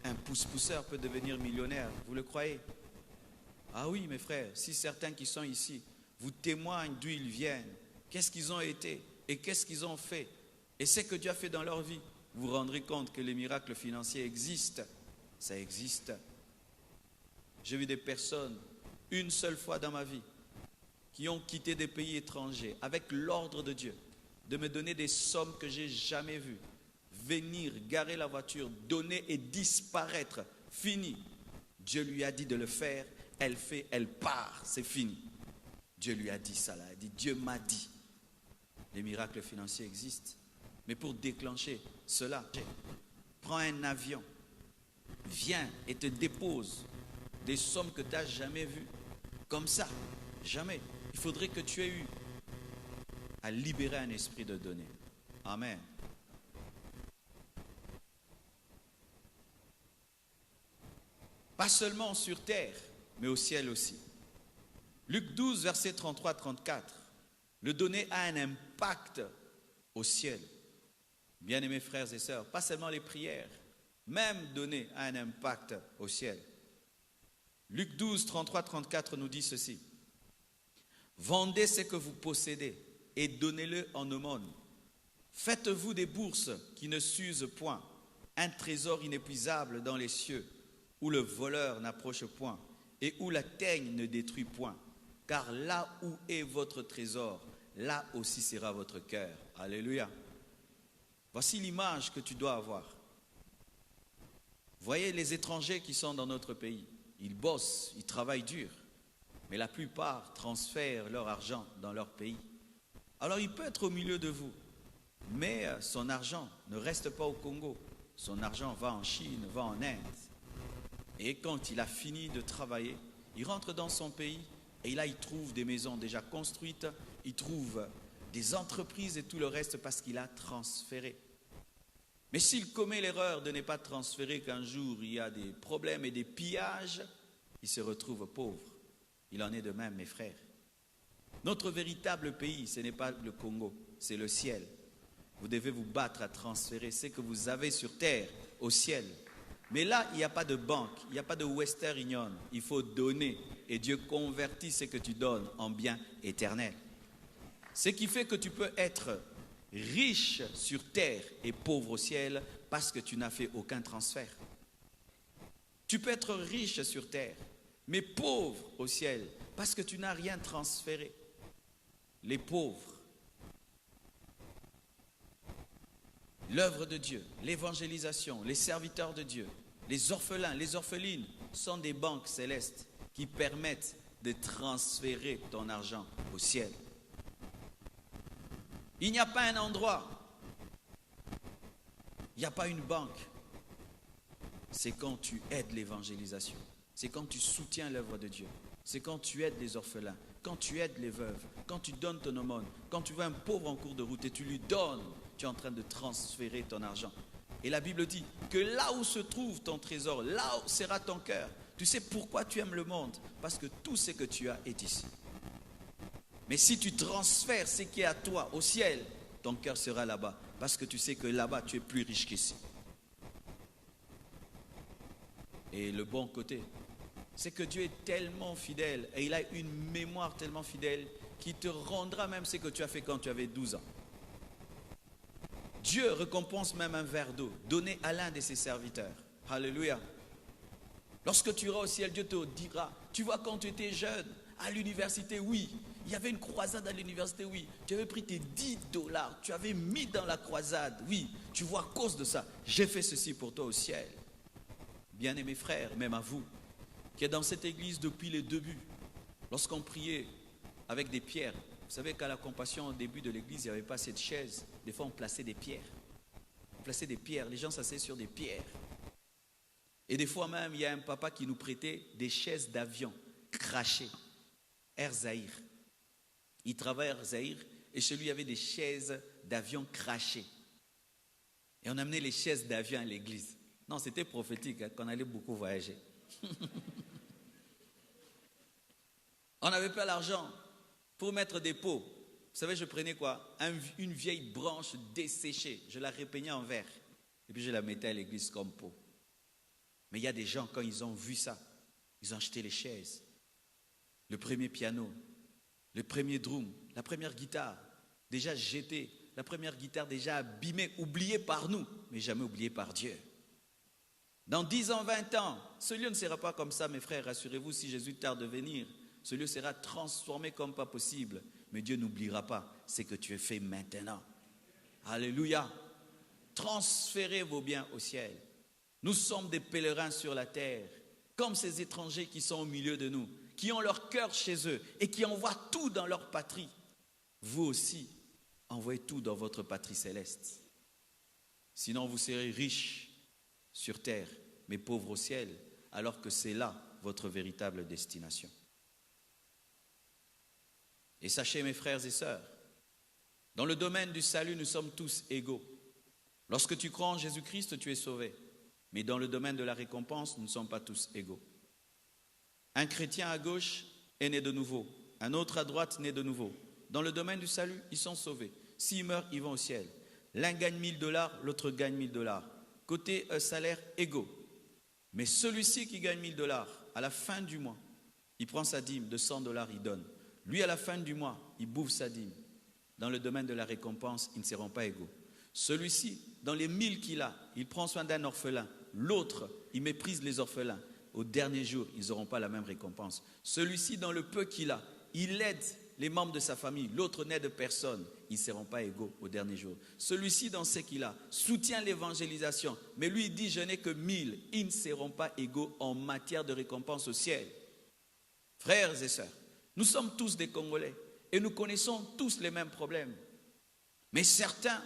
Un pousse-pousseur peut devenir millionnaire, vous le croyez? Ah oui, mes frères, si certains qui sont ici vous témoignent d'où ils viennent, qu'est-ce qu'ils ont été et qu'est-ce qu'ils ont fait, et ce que Dieu a fait dans leur vie, vous vous rendrez compte que les miracles financiers existent. Ça existe. J'ai vu des personnes, une seule fois dans ma vie, qui ont quitté des pays étrangers avec l'ordre de Dieu de me donner des sommes que j'ai jamais vues. Venir, garer la voiture, donner et disparaître. Fini. Dieu lui a dit de le faire. Elle fait, elle part. C'est fini. Dieu lui a dit ça là. Elle dit, Dieu m'a dit. Les miracles financiers existent. Mais pour déclencher cela, prends un avion. Viens et te dépose des sommes que tu n'as jamais vues. Comme ça. Jamais. Il faudrait que tu aies eu à libérer un esprit de donner. Amen. Pas seulement sur terre, mais au ciel aussi. Luc 12, versets 33-34. Le donner a un impact au ciel. Bien-aimés frères et sœurs, pas seulement les prières, même donner a un impact au ciel. Luc 12, 33-34 nous dit ceci. Vendez ce que vous possédez et donnez-le en aumône. Faites-vous des bourses qui ne s'usent point, un trésor inépuisable dans les cieux, où le voleur n'approche point et où la teigne ne détruit point. Car là où est votre trésor, là aussi sera votre cœur. Alléluia. Voici l'image que tu dois avoir. Voyez les étrangers qui sont dans notre pays. Ils bossent, ils travaillent dur. Mais la plupart transfèrent leur argent dans leur pays. Alors il peut être au milieu de vous. Mais son argent ne reste pas au Congo. Son argent va en Chine, va en Inde. Et quand il a fini de travailler, il rentre dans son pays et là il trouve des maisons déjà construites, il trouve des entreprises et tout le reste parce qu'il a transféré. Mais s'il commet l'erreur de ne pas transférer, qu'un jour il y a des problèmes et des pillages, il se retrouve pauvre. Il en est de même, mes frères. Notre véritable pays, ce n'est pas le Congo, c'est le ciel. Vous devez vous battre à transférer ce que vous avez sur terre au ciel. Mais là, il n'y a pas de banque, il n'y a pas de Western Union. Il faut donner et Dieu convertit ce que tu donnes en bien éternel. Ce qui fait que tu peux être riche sur terre et pauvre au ciel parce que tu n'as fait aucun transfert. Tu peux être riche sur terre, mais pauvre au ciel parce que tu n'as rien transféré. Les pauvres, l'œuvre de Dieu, l'évangélisation, les serviteurs de Dieu, les orphelins, les orphelines sont des banques célestes qui permettent de transférer ton argent au ciel. Il n'y a pas un endroit, il n'y a pas une banque. C'est quand tu aides l'évangélisation, c'est quand tu soutiens l'œuvre de Dieu, c'est quand tu aides les orphelins, quand tu aides les veuves, quand tu donnes ton aumône, quand tu vois un pauvre en cours de route et tu lui donnes, tu es en train de transférer ton argent. Et la Bible dit que là où se trouve ton trésor, là où sera ton cœur. Tu sais pourquoi tu aimes le monde? Parce que tout ce que tu as est ici. Mais si tu transfères ce qui est à toi au ciel, ton cœur sera là-bas. Parce que tu sais que là-bas, tu es plus riche qu'ici. Et le bon côté, c'est que Dieu est tellement fidèle et il a une mémoire tellement fidèle qui te rendra même ce que tu as fait quand tu avais 12 ans. Dieu récompense même un verre d'eau donné à l'un de ses serviteurs. Alléluia. Lorsque tu iras au ciel, Dieu te dira, tu vois quand tu étais jeune, à l'université, oui, il y avait une croisade à l'université, oui, tu avais pris tes $10, tu avais mis dans la croisade, oui, tu vois à cause de ça, j'ai fait ceci pour toi au ciel. Bien-aimés frères, même à vous, qui êtes dans cette église depuis les débuts, lorsqu'on priait avec des pierres, vous savez qu'à la compassion, au début de l'église, il n'y avait pas cette chaise. Des fois, on plaçait des pierres. On plaçait des pierres. Les gens s'asseyaient sur des pierres. Et des fois même, il y a un papa qui nous prêtait des chaises d'avion crachées. Air Zahir. Il travaillait à Air Zahir et chez lui, il y avait des chaises d'avion crachées. Et on amenait les chaises d'avion à l'église. Non, c'était prophétique, hein, qu'on allait beaucoup voyager. On n'avait pas l'argent pour mettre des pots. Vous savez, je prenais quoi? Une vieille branche desséchée. Je la repeignais en verre. Et puis je la mettais à l'église comme pot. Mais il y a des gens, quand ils ont vu ça, ils ont acheté les chaises, le premier piano, le premier drum, la première guitare, déjà jetée, la première guitare déjà abîmée, oubliée par nous, mais jamais oubliée par Dieu. Dans 10 ans, 20 ans, ce lieu ne sera pas comme ça, mes frères. Rassurez-vous, si Jésus tarde de venir, ce lieu sera transformé comme pas possible. Mais Dieu n'oubliera pas ce que tu as fait maintenant. Alléluia. Transférez vos biens au ciel. Nous sommes des pèlerins sur la terre, comme ces étrangers qui sont au milieu de nous, qui ont leur cœur chez eux et qui envoient tout dans leur patrie. Vous aussi, envoyez tout dans votre patrie céleste. Sinon, vous serez riches sur terre, mais pauvres au ciel, alors que c'est là votre véritable destination. Et sachez, mes frères et sœurs, dans le domaine du salut, nous sommes tous égaux. Lorsque tu crois en Jésus-Christ, tu es sauvé. Mais dans le domaine de la récompense, nous ne sommes pas tous égaux. Un chrétien à gauche est né de nouveau. Un autre à droite né de nouveau. Dans le domaine du salut, ils sont sauvés. S'ils meurent, ils vont au ciel. L'un gagne $1000, l'autre gagne $1000. Côté salaire égaux. Mais celui-ci qui gagne $1000, à la fin du mois, il prend sa dîme de $100, il donne. Lui, à la fin du mois, il bouffe sa dîme. Dans le domaine de la récompense, ils ne seront pas égaux. Celui-ci, dans les 1000 qu'il a, il prend soin d'un orphelin. L'autre, il méprise les orphelins. Au dernier jour, ils n'auront pas la même récompense. Celui-ci, dans le peu qu'il a, il aide les membres de sa famille. L'autre n'aide personne. Ils ne seront pas égaux au dernier jour. Celui-ci, dans ce qu'il a, soutient l'évangélisation. Mais lui, il dit, je n'ai que 1000. Ils ne seront pas égaux en matière de récompense au ciel. Frères et sœurs, nous sommes tous des Congolais. Et nous connaissons tous les mêmes problèmes. Mais certains,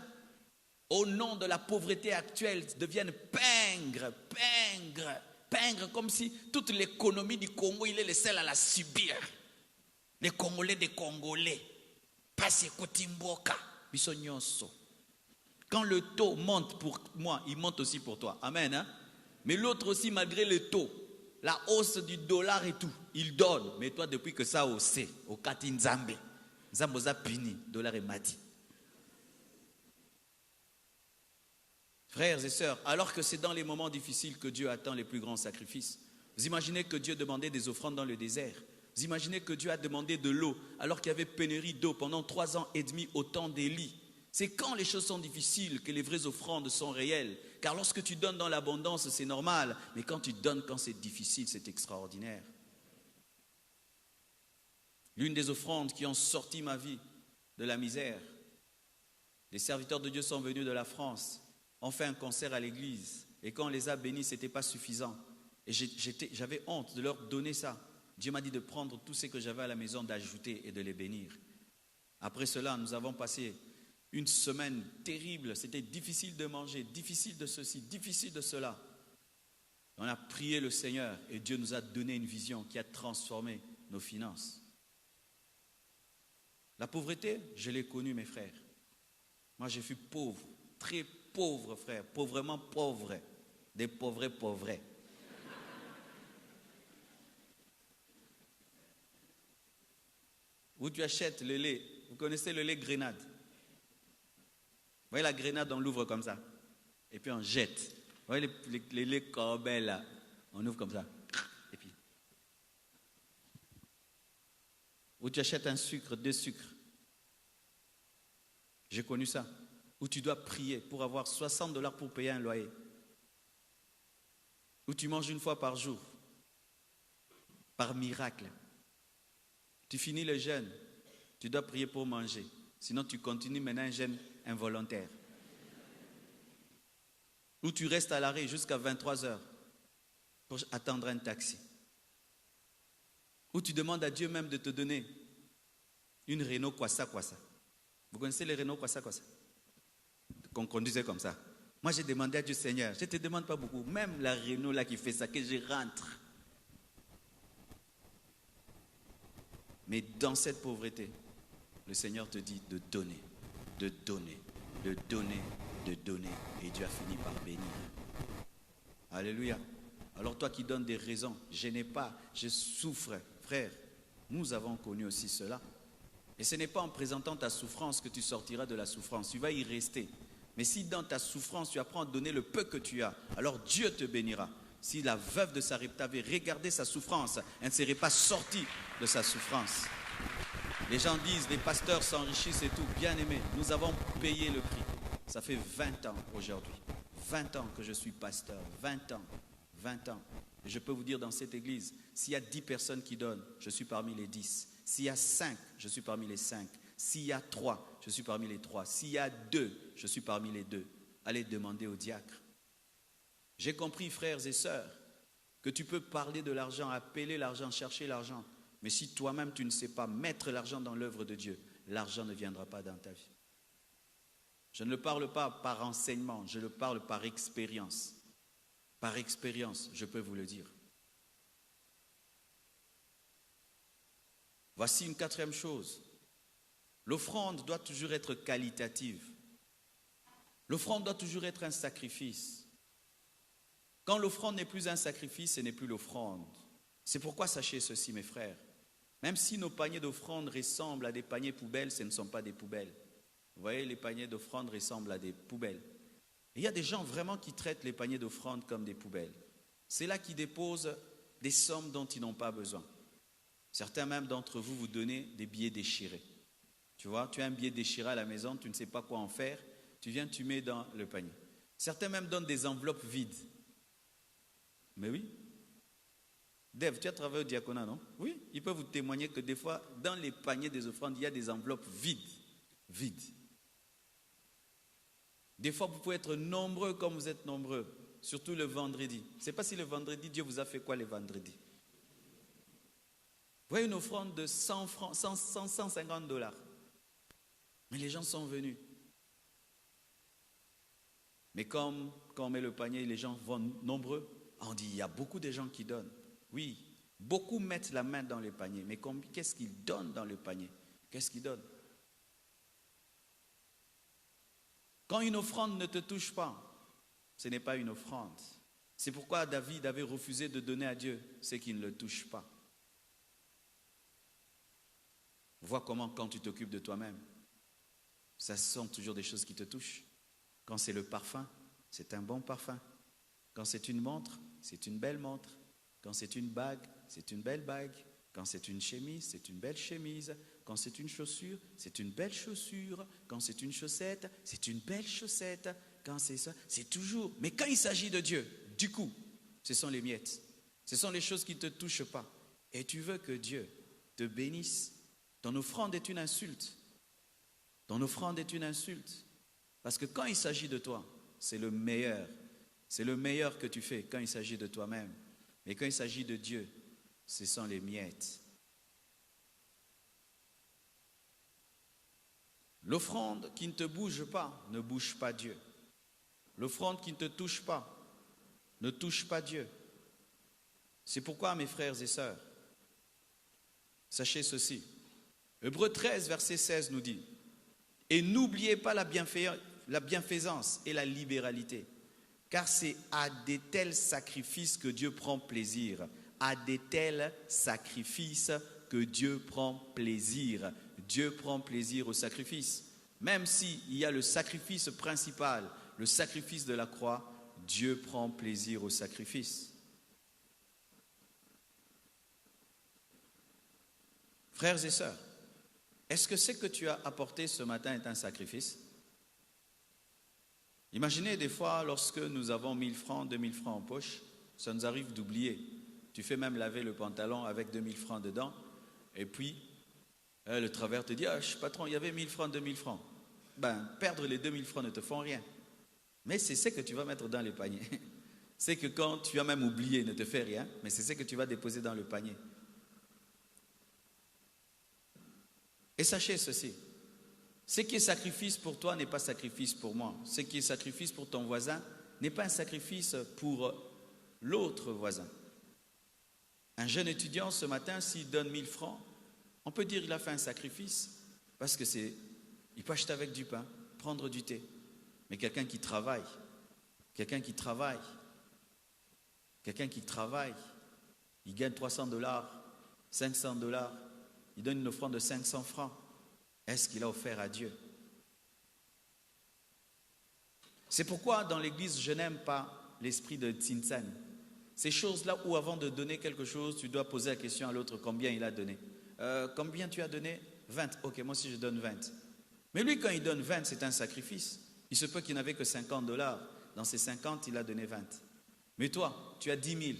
au nom de la pauvreté actuelle, deviennent pingres, comme si toute l'économie du Congo, il est le seul à la subir. Les Congolais des Congolais. Passe Kotimboka, Bissonyonso. Quand le taux monte pour moi, il monte aussi pour toi. Amen. Hein? Mais l'autre aussi, malgré le taux, la hausse du dollar et tout, il donne. Mais toi, depuis que ça a haussé, au Kati Nzambe, Nzamboza Pini, dollar et mati. Frères et sœurs, alors que c'est dans les moments difficiles que Dieu attend les plus grands sacrifices. Vous imaginez que Dieu demandait des offrandes dans le désert. Vous imaginez que Dieu a demandé de l'eau alors qu'il y avait pénurie d'eau pendant 3 ans et demi au temps d'Élie. C'est quand les choses sont difficiles que les vraies offrandes sont réelles. Car lorsque tu donnes dans l'abondance, c'est normal. Mais quand tu donnes quand c'est difficile, c'est extraordinaire. L'une des offrandes qui ont sorti ma vie de la misère, les serviteurs de Dieu sont venus de la France. On fait un concert à l'église et quand on les a bénis, ce n'était pas suffisant. Et j'avais honte de leur donner ça. Dieu m'a dit de prendre tout ce que j'avais à la maison, d'ajouter et de les bénir. Après cela, nous avons passé une semaine terrible. C'était difficile de manger, difficile de ceci, difficile de cela. On a prié le Seigneur et Dieu nous a donné une vision qui a transformé nos finances. La pauvreté, je l'ai connue, mes frères. Moi, je fus pauvre, très pauvre, frère, pauvrement pauvre, des pauvres. Où tu achètes le lait, vous connaissez le lait grenade. Vous voyez la grenade, on l'ouvre comme ça. Et puis on jette. Vous voyez les laits corbels là, on ouvre comme ça. Et puis. Où tu achètes un sucre, 2 sucres. J'ai connu ça. Où tu dois prier pour avoir $60 pour payer un loyer. Où tu manges une fois par jour. Par miracle. Tu finis le jeûne. Tu dois prier pour manger. Sinon tu continues maintenant un jeûne involontaire. Où tu restes à l'arrêt jusqu'à 23h pour attendre un taxi. Où tu demandes à Dieu même de te donner une Renault Kwasa. Vous connaissez les Renault Kwasa? Qu'on conduisait comme ça. Moi, j'ai demandé à Dieu, Seigneur, je ne te demande pas beaucoup, même la Renault là qui fait ça, que je rentre. Mais dans cette pauvreté, le Seigneur te dit de donner, de donner, de donner, de donner. Et Dieu a fini par bénir. Alléluia. Alors toi qui donnes des raisons, je n'ai pas, je souffre. Frère, nous avons connu aussi cela. Et ce n'est pas en présentant ta souffrance que tu sortiras de la souffrance. Tu vas y rester. Mais si dans ta souffrance, tu apprends à donner le peu que tu as, alors Dieu te bénira. Si la veuve de Sarepta avait regardé sa souffrance, elle ne serait pas sortie de sa souffrance. Les gens disent, les pasteurs s'enrichissent et tout. Bien aimé, nous avons payé le prix. Ça fait 20 ans aujourd'hui. 20 ans que je suis pasteur. 20 ans. 20 ans. Et je peux vous dire dans cette église, s'il y a 10 personnes qui donnent, je suis parmi les 10. S'il y a 5, je suis parmi les 5. S'il y a 3, je suis parmi les 3. S'il y a 2, je suis parmi les 2. Allez demander au diacre. J'ai compris, frères et sœurs, que tu peux parler de l'argent, appeler l'argent, chercher l'argent. Mais si toi-même tu ne sais pas mettre l'argent dans l'œuvre de Dieu, l'argent ne viendra pas dans ta vie. Je ne le parle pas par enseignement, je le parle par expérience. Par expérience, je peux vous le dire. Voici une quatrième chose. L'offrande doit toujours être qualitative. L'offrande doit toujours être un sacrifice. Quand l'offrande n'est plus un sacrifice, ce n'est plus l'offrande. C'est pourquoi sachez ceci, mes frères. Même si nos paniers d'offrande ressemblent à des paniers poubelles, ce ne sont pas des poubelles. Vous voyez, les paniers d'offrande ressemblent à des poubelles. Et il y a des gens vraiment qui traitent les paniers d'offrande comme des poubelles. C'est là qu'ils déposent des sommes dont ils n'ont pas besoin. Certains même d'entre vous vous donnez des billets déchirés. Tu vois, tu as un billet déchiré à la maison, tu ne sais pas quoi en faire, tu viens, tu mets dans le panier. Certains même donnent des enveloppes vides. Mais oui. Dave, tu as travaillé au diaconat, non? Oui, ils peuvent vous témoigner que des fois, dans les paniers des offrandes, il y a des enveloppes vides. Vides. Des fois, vous pouvez être nombreux comme vous êtes nombreux, surtout le vendredi. Je ne sais pas si le vendredi, Dieu vous a fait quoi les vendredis? Vous voyez une offrande de 100 francs, 150 $. Mais les gens sont venus. Mais comme quand on met le panier, les gens vont nombreux, on dit il y a beaucoup de gens qui donnent. Oui, beaucoup mettent la main dans le panier, mais qu'est-ce qu'ils donnent dans le panier? Qu'est-ce qu'ils donnent? Quand une offrande ne te touche pas, ce n'est pas une offrande. C'est pourquoi David avait refusé de donner à Dieu ce qui ne le touche pas. Vois comment quand tu t'occupes de toi-même, ça sont toujours des choses qui te touchent. Quand c'est le parfum, c'est un bon parfum. Quand c'est une montre, c'est une belle montre. Quand c'est une bague, c'est une belle bague. Quand c'est une chemise, c'est une belle chemise. Quand c'est une chaussure, c'est une belle chaussure. Quand c'est une chaussette, c'est une belle chaussette. Quand c'est ça, c'est toujours. Mais quand il s'agit de Dieu, du coup, ce sont les miettes. Ce sont les choses qui ne te touchent pas. Et tu veux que Dieu te bénisse. Ton offrande est une insulte. Ton offrande est une insulte. Parce que quand il s'agit de toi, c'est le meilleur. C'est le meilleur que tu fais quand il s'agit de toi-même. Mais quand il s'agit de Dieu, ce sont les miettes. L'offrande qui ne te bouge pas ne bouge pas Dieu. L'offrande qui ne te touche pas ne touche pas Dieu. C'est pourquoi, mes frères et sœurs, sachez ceci. Hébreux 13, verset 16 nous dit « Et n'oubliez pas la bienfaisance et la libéralité, car c'est à de tels sacrifices que Dieu prend plaisir. À de tels sacrifices que Dieu prend plaisir. » Dieu prend plaisir au sacrifice. Même s'il y a le sacrifice principal, le sacrifice de la croix, Dieu prend plaisir au sacrifice. Frères et sœurs, est-ce que ce que tu as apporté ce matin est un sacrifice? Imaginez des fois, lorsque nous avons 1000 francs, 2000 francs en poche, ça nous arrive d'oublier. Tu fais même laver le pantalon avec 2000 francs dedans, et puis le travailleur te dit « Ah, patron, il y avait 1000 francs, 2000 francs. » Ben, perdre les 2000 francs ne te font rien. Mais c'est ce que tu vas mettre dans le panier. C'est que quand tu as même oublié, ne te fait rien, mais c'est ce que tu vas déposer dans le panier. Et sachez ceci, ce qui est sacrifice pour toi n'est pas sacrifice pour moi. Ce qui est sacrifice pour ton voisin n'est pas un sacrifice pour l'autre voisin. Un jeune étudiant ce matin, s'il donne 1000 francs, on peut dire qu'il a fait un sacrifice parce que il peut acheter avec du pain, prendre du thé. Mais quelqu'un qui travaille, il gagne $300, $500, il donne une offrande de 500 francs. Est-ce qu'il a offert à Dieu? C'est pourquoi dans l'église, je n'aime pas l'esprit de Tsinsan. Ces choses-là où avant de donner quelque chose, tu dois poser la question à l'autre combien il a donné. Combien tu as donné? 20. Ok, moi aussi je donne 20. Mais lui, quand il donne 20, c'est un sacrifice. Il se peut qu'il n'avait que $50. Dans ces 50, il a donné 20. Mais toi, tu as 10 000.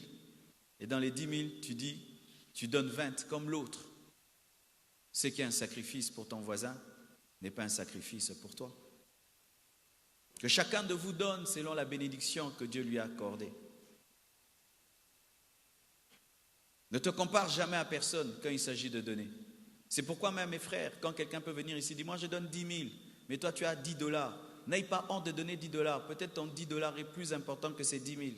Et dans les 10 000, tu dis, tu donnes 20 comme l'autre. Ce qui est un sacrifice pour ton voisin n'est pas un sacrifice pour toi. Que chacun de vous donne selon la bénédiction que Dieu lui a accordée. Ne te compare jamais à personne quand il s'agit de donner. C'est pourquoi même mes frères, quand quelqu'un peut venir ici, dit moi je donne 10 000, mais toi tu as 10 $. N'aie pas honte de donner 10 $. Peut-être ton 10 $ est plus important que ces 10 000.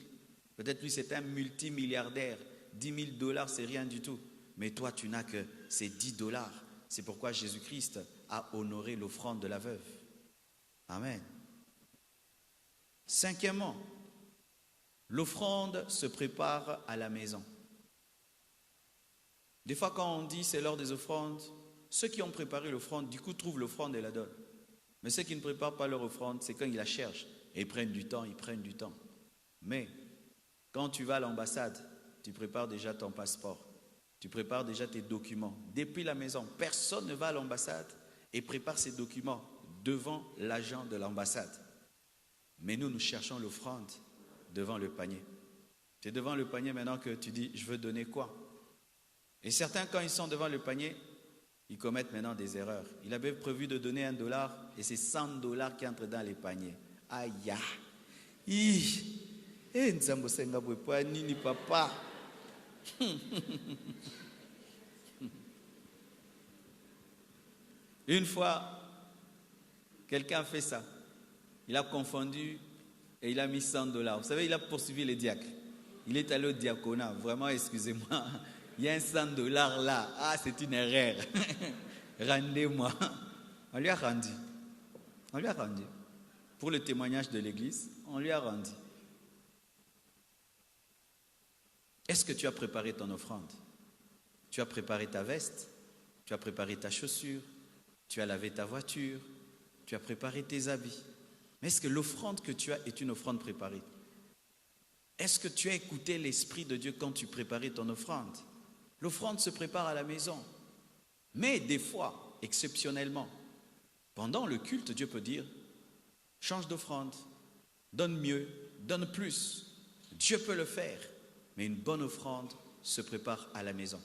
Peut-être lui c'est un multimilliardaire. 10 000 $ c'est rien du tout. Mais toi tu n'as que ces 10 $. C'est pourquoi Jésus-Christ a honoré l'offrande de la veuve. Amen. Cinquièmement, l'offrande se prépare à la maison. Des fois quand on dit c'est l'heure des offrandes, ceux qui ont préparé l'offrande, du coup trouvent l'offrande et la donnent. Mais ceux qui ne préparent pas leur offrande, c'est quand ils la cherchent. Et ils prennent du temps. Mais quand tu vas à l'ambassade, tu prépares déjà ton passeport. Tu prépares déjà tes documents. Depuis la maison, personne ne va à l'ambassade et prépare ses documents devant l'agent de l'ambassade. Mais nous cherchons l'offrande devant le panier. C'est devant le panier maintenant que tu dis, je veux donner quoi? Et certains, quand ils sont devant le panier, ils commettent maintenant des erreurs. Il avait prévu de donner $1 et c'est 100 $ qui entrent dans les paniers. Aïe! Papa. Une fois, quelqu'un a fait ça. Il a confondu et il a mis 100 $. Vous savez, il a poursuivi les diacres. Il est allé au diaconat. Vraiment, excusez-moi. Il y a un 100 $ là. Ah, c'est une erreur. Rendez-moi. On lui a rendu. Pour le témoignage de l'église, on lui a rendu. Est-ce que tu as préparé ton offrande? Tu as préparé ta veste? Tu as préparé ta chaussure? Tu as lavé ta voiture? Tu as préparé tes habits? Mais est-ce que l'offrande que tu as est une offrande préparée? Est-ce que tu as écouté l'Esprit de Dieu quand tu préparais ton offrande? L'offrande se prépare à la maison. Mais des fois, exceptionnellement, pendant le culte, Dieu peut dire, change d'offrande, donne mieux, donne plus. Dieu peut le faire. Mais une bonne offrande se prépare à la maison.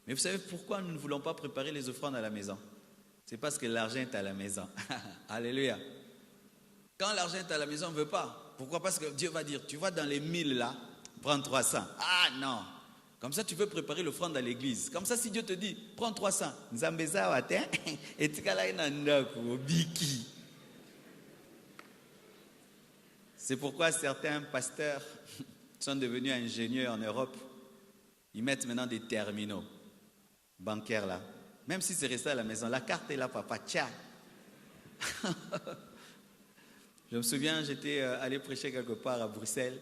Mais vous savez pourquoi nous ne voulons pas préparer les offrandes à la maison? C'est parce que l'argent est à la maison. Alléluia. Quand l'argent est à la maison, on ne veut pas. Pourquoi? Parce que Dieu va dire, tu vois dans les 1000 là, prends 300. Ah non. Comme ça, tu veux préparer l'offrande à l'église. Comme ça, si Dieu te dit, prends 300. C'est pourquoi certains pasteurs sont devenus ingénieurs en Europe. Ils mettent maintenant des terminaux bancaires là. Même si c'est resté à la maison, la carte est là, papa. Tcha. Je me souviens, j'étais allé prêcher quelque part à Bruxelles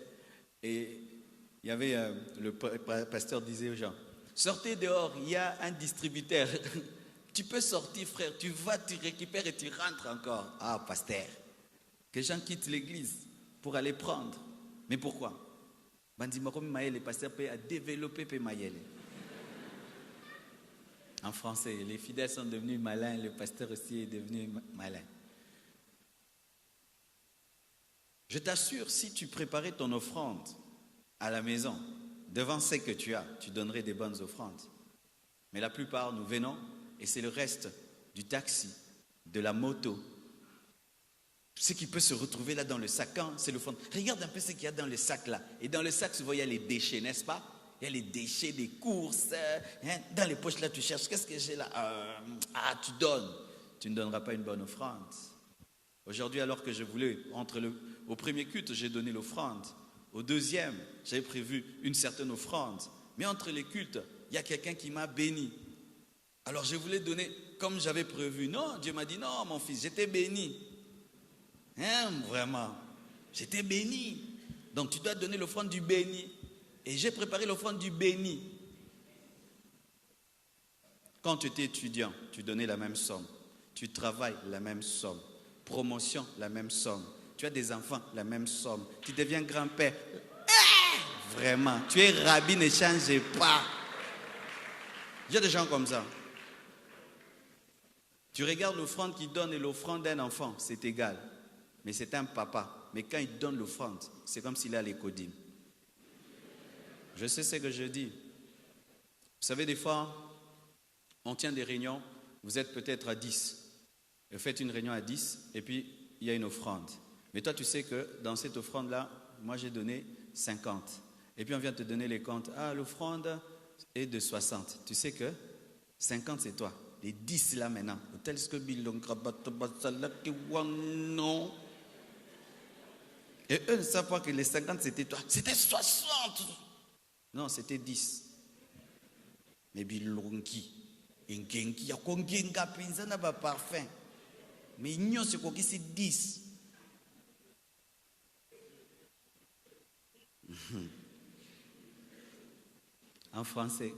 et il y avait le pasteur disait aux gens, sortez dehors, il y a un distributeur. Tu peux sortir, frère, tu vas, tu récupères et tu rentres encore. Ah, pasteur, que les gens quittent l'église pour aller prendre. Mais pourquoi? Le pasteur a développé Mayele. En français, les fidèles sont devenus malins, le pasteur aussi est devenu malin. Je t'assure, si tu préparais ton offrande à la maison, devant ce que tu as, tu donnerais des bonnes offrandes. Mais la plupart, nous venons et c'est le reste du taxi, de la moto. Ce qui peut se retrouver là dans le sac, c'est le fond. Regarde un peu ce qu'il y a dans le sac là. Et dans le sac, souvent, il y a les déchets, n'est-ce pas? Il y a les déchets des courses. Dans les poches là, tu cherches, qu'est-ce que j'ai là? Tu donnes. Tu ne donneras pas une bonne offrande. Aujourd'hui, alors que je voulais, au premier culte, j'ai donné l'offrande. Au deuxième, j'avais prévu une certaine offrande. Mais entre les cultes, il y a quelqu'un qui m'a béni. Alors je voulais donner comme j'avais prévu. Non, Dieu m'a dit, non mon fils, j'étais béni. Vraiment, j'étais béni. Donc tu dois donner l'offrande du béni. Et j'ai préparé l'offrande du béni. Quand tu étais étudiant, tu donnais la même somme. Tu travailles, la même somme. Promotion, la même somme. Tu as des enfants, la même somme. Tu deviens grand-père. Vraiment, tu es rabbi, ne change pas. Il y a des gens comme ça. Tu regardes l'offrande qu'il donne et l'offrande d'un enfant, c'est égal. Mais c'est un papa. Mais quand il donne l'offrande, c'est comme s'il a les codines. Je sais ce que je dis. Vous savez, des fois, on tient des réunions, vous êtes peut-être à 10. Vous faites une réunion à 10 et puis il y a une offrande. Mais toi, tu sais que dans cette offrande-là, moi j'ai donné 50. Et puis on vient te donner les comptes. Ah, l'offrande est de 60. Tu sais que 50 c'est toi. Les 10 là maintenant. Et eux ne savent pas que les 50 c'était toi. C'était 60. Non, c'était 10. Mais bilongi. Ingengi. Ya kongenga pinza na ba parfum. Mais ignon c'est quoi qui c'est 10. En français.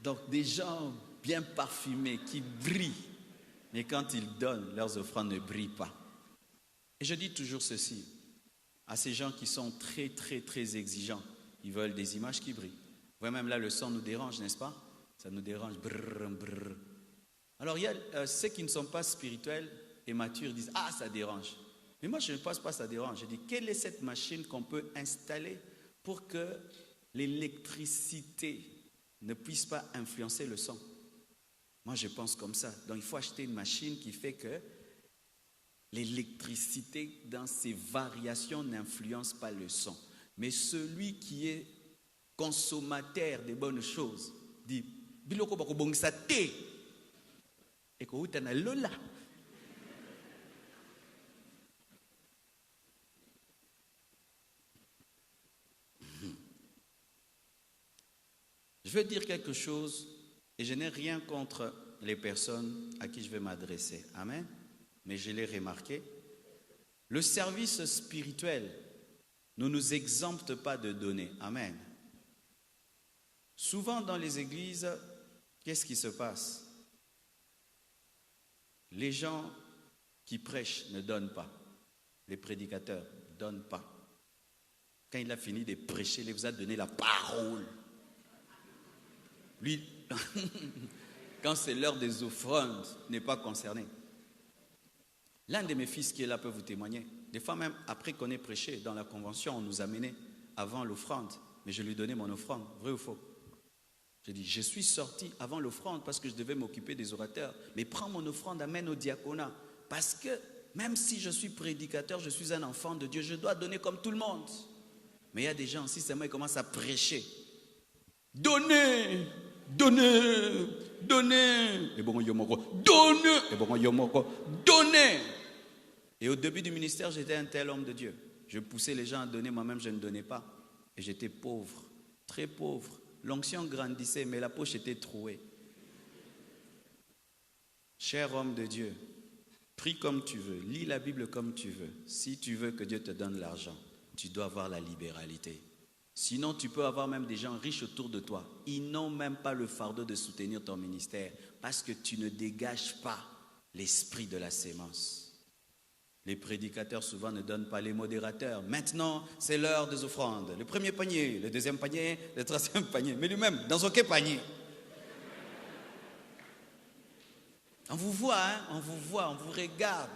Donc des gens bien parfumés qui brillent, mais quand ils donnent, leurs offrandes ne brillent pas. Et je dis toujours ceci à ces gens qui sont très très très exigeants. Ils veulent des images qui brillent. Vous voyez, même là le son nous dérange, n'est-ce pas? Ça nous dérange. Brrr, brrr. Alors il y a ceux qui ne sont pas spirituels et matures disent ah ça dérange. Mais moi je ne pense pas ça dérange. Je dis quelle est cette machine qu'on peut installer pour que l'électricité ne puisse pas influencer le son. Moi je pense comme ça. Donc il faut acheter une machine qui fait que l'électricité dans ses variations n'influence pas le son. Mais celui qui est consommateur des bonnes choses dit biloko bako bongisa te et ko utana lola. Je veux dire quelque chose et je n'ai rien contre les personnes à qui je vais m'adresser. Amen. Mais je l'ai remarqué. Le service spirituel ne nous exempte pas de donner. Amen. Souvent dans les églises, qu'est-ce qui se passe? Les gens qui prêchent ne donnent pas. Les prédicateurs ne donnent pas. Quand il a fini de prêcher, il vous a donné la parole. Lui, quand c'est l'heure des offrandes, n'est pas concerné. L'un de mes fils qui est là peut vous témoigner. Des fois même, après qu'on ait prêché dans la convention, on nous amenait avant l'offrande. Mais je lui donnais mon offrande, vrai ou faux? J'ai dit, je suis sorti avant l'offrande parce que je devais m'occuper des orateurs. Mais prends mon offrande, amène au diaconat. Parce que même si je suis prédicateur, je suis un enfant de Dieu, je dois donner comme tout le monde. Mais il y a des gens, si seulement ils commencent à prêcher, donnez, donnez, donnez. Et bon, donnez. Et bon, donnez. Et au début du ministère, j'étais un tel homme de Dieu. Je poussais les gens à donner, moi-même je ne donnais pas. Et j'étais pauvre, très pauvre. L'onction grandissait, mais la poche était trouée. Cher homme de Dieu, prie comme tu veux, lis la Bible comme tu veux. Si tu veux que Dieu te donne l'argent, tu dois avoir la libéralité. Sinon, tu peux avoir même des gens riches autour de toi. Ils n'ont même pas le fardeau de soutenir ton ministère parce que tu ne dégages pas l'esprit de la sémence. Les prédicateurs souvent ne donnent pas, les modérateurs. Maintenant, c'est l'heure des offrandes. Le premier panier, le deuxième panier, le troisième panier. Mais lui-même, dans aucun panier. On vous voit, hein? On vous voit, on vous regarde.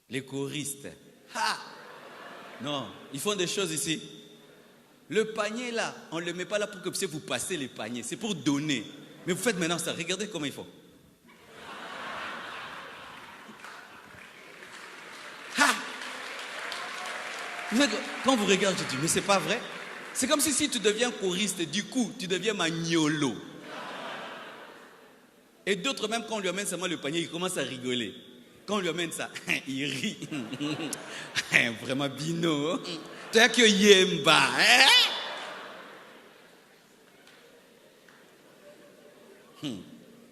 Les choristes. Ha! Non, ils font des choses ici. Le panier là, on ne le met pas là pour que vous passez les paniers. C'est pour donner. Mais vous faites maintenant ça. Regardez comment ils font. Quand vous regardez, je dis, mais c'est pas vrai. C'est comme si tu deviens choriste, du coup, tu deviens magnolo. Et d'autres, même quand on lui amène seulement le panier, ils commencent à rigoler. Quand on lui amène ça, il rit. Vraiment bino. Tu as que yemba.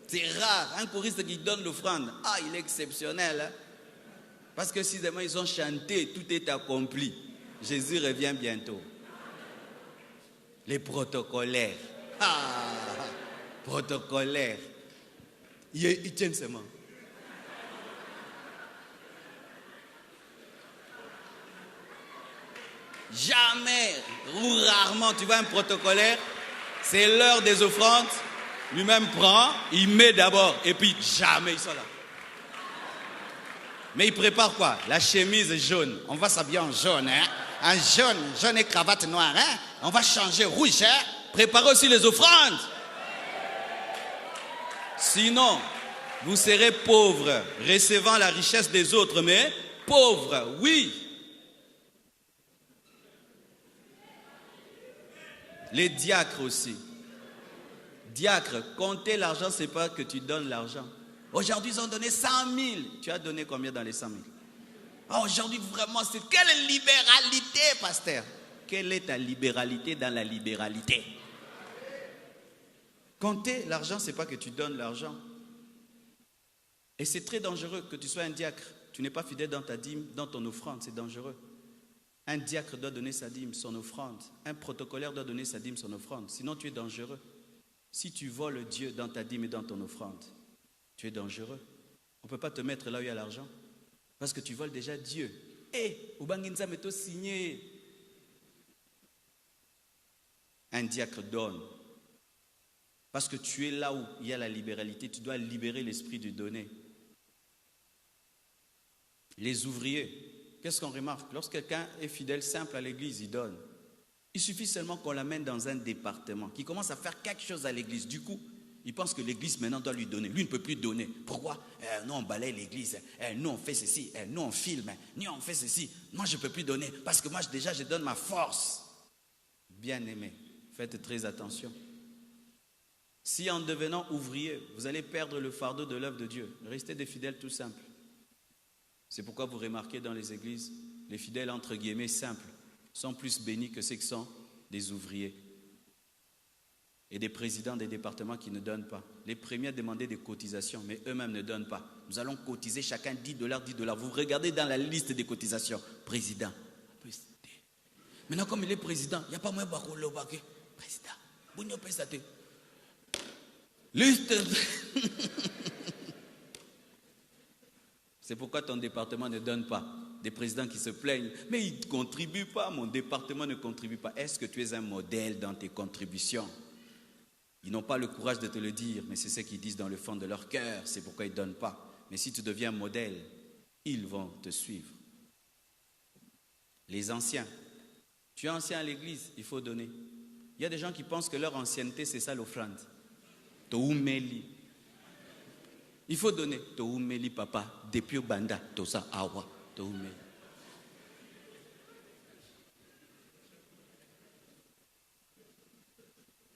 C'est rare, un choriste qui donne l'offrande. Ah, il est exceptionnel. Hein? Parce que si demain ils ont chanté, tout est accompli. Jésus revient bientôt. Les protocolaires. Ah, protocolaires. Ils tiennent seulement. Jamais ou rarement tu vois un protocolaire, c'est l'heure des offrandes, lui-même prend, il met d'abord et puis jamais ils sont là. Mais il prépare quoi? La chemise jaune. On va s'habiller en jaune, hein? En jaune, jaune et cravate noire, hein? On va changer rouge, hein? Préparez aussi les offrandes. Sinon, vous serez pauvres, recevant la richesse des autres, mais pauvres, oui. Les diacres aussi. Diacre, compter l'argent, c'est pas que tu donnes l'argent. Aujourd'hui, ils ont donné 100 000. Tu as donné combien dans les 100 000? Oh, aujourd'hui, vraiment, c'est quelle libéralité, pasteur? Quelle est ta libéralité dans la libéralité? Compter l'argent, c'est pas que tu donnes l'argent. Et c'est très dangereux que tu sois un diacre. Tu n'es pas fidèle dans ta dîme, dans ton offrande, c'est dangereux. Un diacre doit donner sa dîme, son offrande. Un protocolaire doit donner sa dîme, son offrande. Sinon, tu es dangereux. Si tu voles Dieu dans ta dîme et dans ton offrande, tu es dangereux. On ne peut pas te mettre là où il y a l'argent. Parce que tu voles déjà Dieu. Ubanginza meto signé. Un diacre donne. Parce que tu es là où il y a la libéralité. Tu dois libérer l'esprit du donner. Les ouvriers, qu'est-ce qu'on remarque? Lorsque quelqu'un est fidèle, simple à l'église, il donne. Il suffit seulement qu'on l'amène dans un département, qu'il commence à faire quelque chose à l'église. Du coup, il pense que l'église maintenant doit lui donner. Lui ne peut plus donner. Pourquoi? Nous on balaye l'église, nous on fait ceci, nous on filme, nous on fait ceci. Moi je ne peux plus donner parce que moi déjà je donne ma force. Bien-aimés, faites très attention. Si en devenant ouvrier, vous allez perdre le fardeau de l'œuvre de Dieu, restez des fidèles tout simples. C'est pourquoi vous remarquez dans les églises, les fidèles entre guillemets simples sont plus bénis que ceux qui sont des ouvriers et des présidents des départements qui ne donnent pas. Les premiers à demander des cotisations, mais eux-mêmes ne donnent pas. Nous allons cotiser chacun $10, $10. Vous regardez dans la liste des cotisations. Président. Maintenant, comme il est président, il n'y a pas moins de président. Liste. C'est pourquoi ton département ne donne pas. Des présidents qui se plaignent, mais ils ne contribuent pas, mon département ne contribue pas. Est-ce que tu es un modèle dans tes contributions? Ils n'ont pas le courage de te le dire, mais c'est ce qu'ils disent dans le fond de leur cœur, c'est pourquoi ils ne donnent pas. Mais si tu deviens modèle, ils vont te suivre. Les anciens, tu es ancien à l'église, il faut donner. Il y a des gens qui pensent que leur ancienneté, c'est ça l'offrande. Toumeli. Il faut donner. Toumeli papa, depuis Banda, Tosa Awa.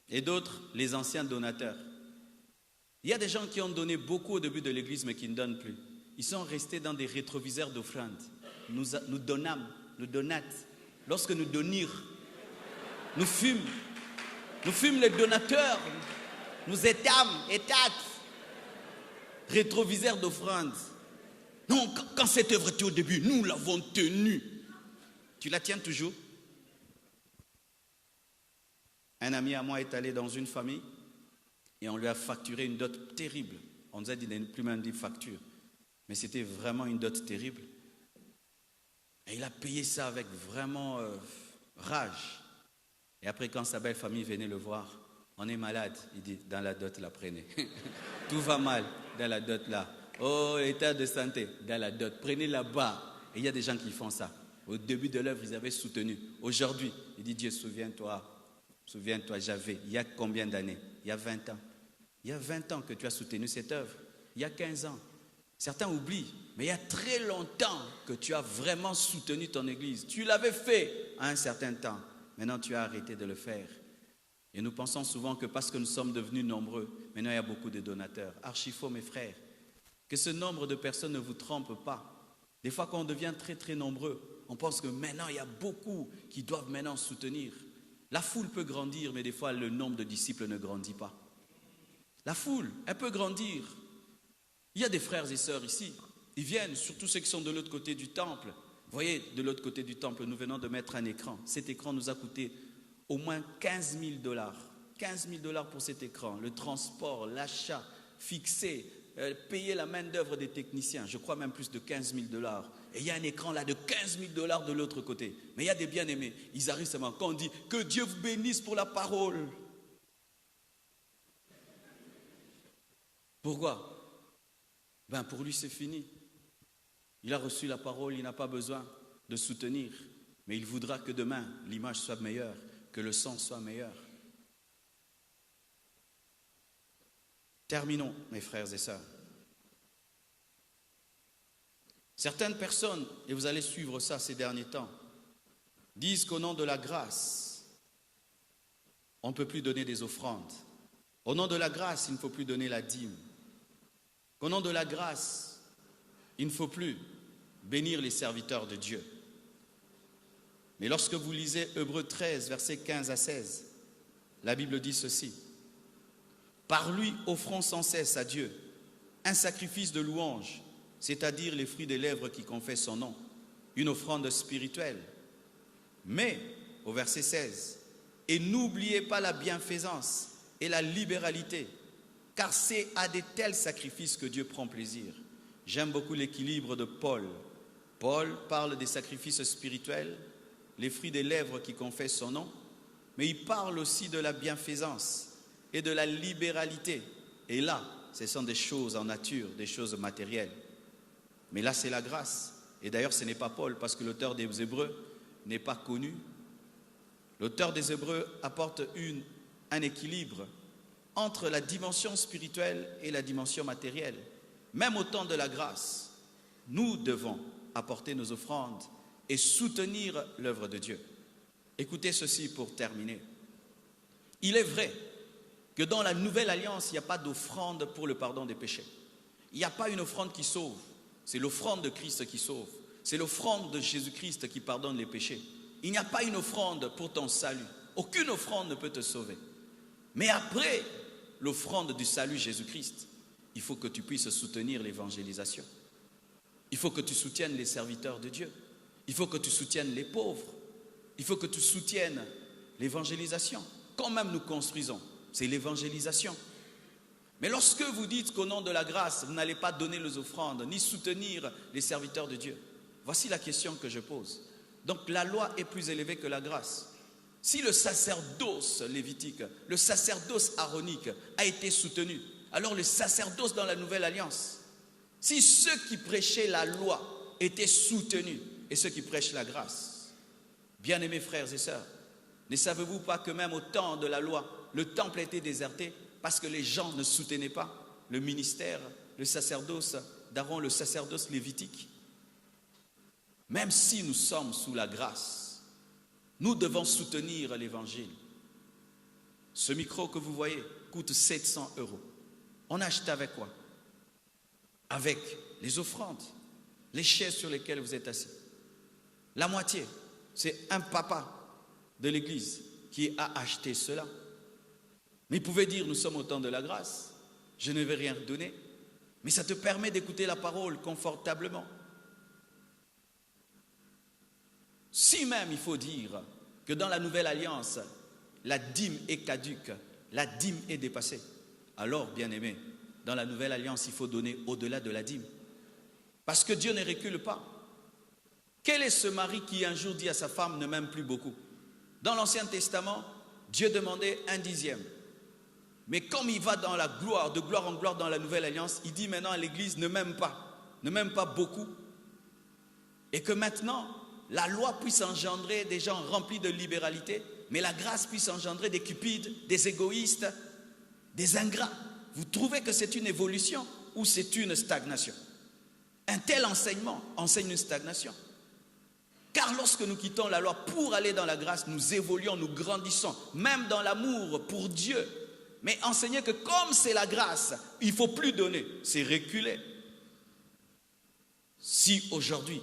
Et d'autres, les anciens donateurs. Il y a des gens qui ont donné beaucoup au début de l'église mais qui ne donnent plus. Ils sont restés dans des rétroviseurs d'offrandes. Nous donnâmes, nous donâtes. Lorsque nous donnons, nous fûmes les donateurs. Nous étâmes. Rétroviseurs d'offrandes. Non, quand cette œuvre était au début, nous l'avons tenue. Tu la tiens toujours? Un ami à moi est allé dans une famille et on lui a facturé une dot terrible. On nous a dit de ne plus même dire facture. Mais c'était vraiment une dot terrible. Et il a payé ça avec vraiment rage. Et après, quand sa belle famille venait le voir, on est malade. Il dit, dans la dot, la prenez. Tout va mal dans la dot là. Oh, état de santé, dans la dot, prenez là-bas. Et il y a des gens qui font ça. Au début de l'œuvre, ils avaient soutenu. Aujourd'hui, il dit, Dieu, souviens-toi, j'avais, il y a combien d'années? Il y a 20 ans. Il y a 20 ans que tu as soutenu cette œuvre. Il y a 15 ans. Certains oublient, mais il y a très longtemps que tu as vraiment soutenu ton église. Tu l'avais fait à un certain temps. Maintenant, tu as arrêté de le faire. Et nous pensons souvent que parce que nous sommes devenus nombreux, maintenant il y a beaucoup de donateurs. Archi faux, mes frères. Que ce nombre de personnes ne vous trompe pas. Des fois, quand on devient très très nombreux, on pense que maintenant il y a beaucoup qui doivent maintenant soutenir. La foule peut grandir, mais des fois le nombre de disciples ne grandit pas. La foule, elle peut grandir. Il y a des frères et sœurs ici. Ils viennent, surtout ceux qui sont de l'autre côté du temple. Vous voyez, de l'autre côté du temple, nous venons de mettre un écran. Cet écran nous a coûté au moins $15 000. 15 000 pour cet écran. Le transport, l'achat, fixé, payer la main-d'œuvre des techniciens. Je crois même plus de $15 000. Et il y a un écran là de $15 000 de l'autre côté. Mais il y a des bien-aimés. Ils arrivent seulement quand on dit que Dieu vous bénisse pour la parole. Pourquoi? Ben pour lui c'est fini. Il a reçu la parole, il n'a pas besoin de soutenir. Mais il voudra que demain, l'image soit meilleure, que le sang soit meilleur. Terminons, mes frères et sœurs. Certaines personnes, et vous allez suivre ça ces derniers temps, disent qu'au nom de la grâce, on ne peut plus donner des offrandes. Au nom de la grâce, il ne faut plus donner la dîme. Qu'au nom de la grâce, il ne faut plus bénir les serviteurs de Dieu. Mais lorsque vous lisez Hébreux 13, versets 15 à 16, la Bible dit ceci. Par lui, offrons sans cesse à Dieu un sacrifice de louange, c'est-à-dire les fruits des lèvres qui confessent son nom, une offrande spirituelle. Mais, au verset 16, et n'oubliez pas la bienfaisance et la libéralité, car c'est à de tels sacrifices que Dieu prend plaisir. J'aime beaucoup l'équilibre de Paul. Paul parle des sacrifices spirituels, les fruits des lèvres qui confessent son nom, mais il parle aussi de la bienfaisance et de la libéralité. Et là, ce sont des choses en nature, des choses matérielles. Mais là, c'est la grâce. Et d'ailleurs, ce n'est pas Paul, parce que l'auteur des Hébreux n'est pas connu. L'auteur des Hébreux apporte un équilibre entre la dimension spirituelle et la dimension matérielle. Même au temps de la grâce, nous devons apporter nos offrandes et soutenir l'œuvre de Dieu. Écoutez ceci pour terminer. Il est vrai que dans la nouvelle alliance, il n'y a pas d'offrande pour le pardon des péchés. Il n'y a pas une offrande qui sauve. C'est l'offrande de Christ qui sauve. C'est l'offrande de Jésus-Christ qui pardonne les péchés. Il n'y a pas une offrande pour ton salut. Aucune offrande ne peut te sauver. Mais après l'offrande du salut Jésus-Christ, il faut que tu puisses soutenir l'évangélisation. Il faut que tu soutiennes les serviteurs de Dieu. Il faut que tu soutiennes les pauvres. Il faut que tu soutiennes l'évangélisation. Quand même nous construisons, c'est l'évangélisation. Mais lorsque vous dites qu'au nom de la grâce, vous n'allez pas donner les offrandes, ni soutenir les serviteurs de Dieu, voici la question que je pose. Donc la loi est plus élevée que la grâce. Si le sacerdoce lévitique, le sacerdoce aaronique a été soutenu, alors le sacerdoce dans la nouvelle alliance, si ceux qui prêchaient la loi étaient soutenus et ceux qui prêchent la grâce, bien-aimés frères et sœurs, ne savez-vous pas que même au temps de la loi, le temple était déserté parce que les gens ne soutenaient pas le ministère, le sacerdoce d'Aaron, le sacerdoce lévitique? Même si nous sommes sous la grâce, nous devons soutenir l'évangile. Ce micro que vous voyez coûte 700 €. On a acheté avec quoi? Avec les offrandes, les chaises sur lesquelles vous êtes assis. La moitié, c'est un papa de l'église qui a acheté cela. Mais il pouvait dire, nous sommes au temps de la grâce, je ne vais rien donner. Mais ça te permet d'écouter la parole confortablement. Si même il faut dire que dans la nouvelle alliance, la dîme est caduque, la dîme est dépassée, alors, bien-aimés, dans la nouvelle alliance, il faut donner au-delà de la dîme. Parce que Dieu ne recule pas. Quel est ce mari qui un jour dit à sa femme, ne m'aime plus beaucoup? Dans l'Ancien Testament, Dieu demandait 1/10. Mais comme il va dans la gloire, de gloire en gloire dans la nouvelle alliance, il dit maintenant à l'église, ne m'aime pas beaucoup. Et que maintenant, la loi puisse engendrer des gens remplis de libéralité, mais la grâce puisse engendrer des cupides, des égoïstes, des ingrats. Vous trouvez que c'est une évolution ou c'est une stagnation? Un tel enseignement enseigne une stagnation. Car lorsque nous quittons la loi pour aller dans la grâce, nous évoluons, nous grandissons, même dans l'amour pour Dieu. Mais enseigner que comme c'est la grâce, il ne faut plus donner, c'est reculer. Si aujourd'hui,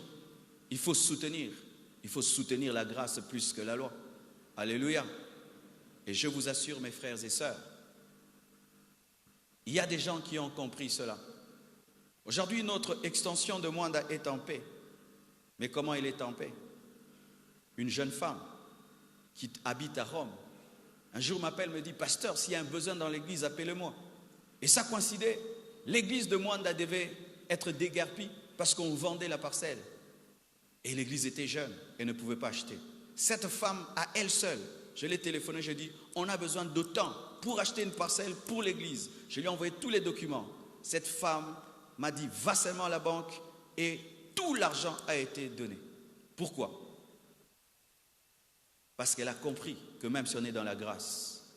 il faut soutenir la grâce plus que la loi. Alléluia. Et je vous assure, mes frères et sœurs, il y a des gens qui ont compris cela. Aujourd'hui, notre extension de Mwanda est en paix. Mais comment elle est en paix? Une jeune femme qui habite à Rome, un jour m'appelle, me dit, pasteur, s'il y a un besoin dans l'église, appelez-moi. Et ça coïncidait, l'église de Mwanda devait être déguerpie parce qu'on vendait la parcelle. Et l'église était jeune et ne pouvait pas acheter. Cette femme, à elle seule, je l'ai téléphoné, je lui ai dit, on a besoin d'autant pour acheter une parcelle pour l'église. Je lui ai envoyé tous les documents. Cette femme m'a dit, va seulement à la banque et tout l'argent a été donné. Pourquoi? Parce qu'elle a compris que même si on est dans la grâce,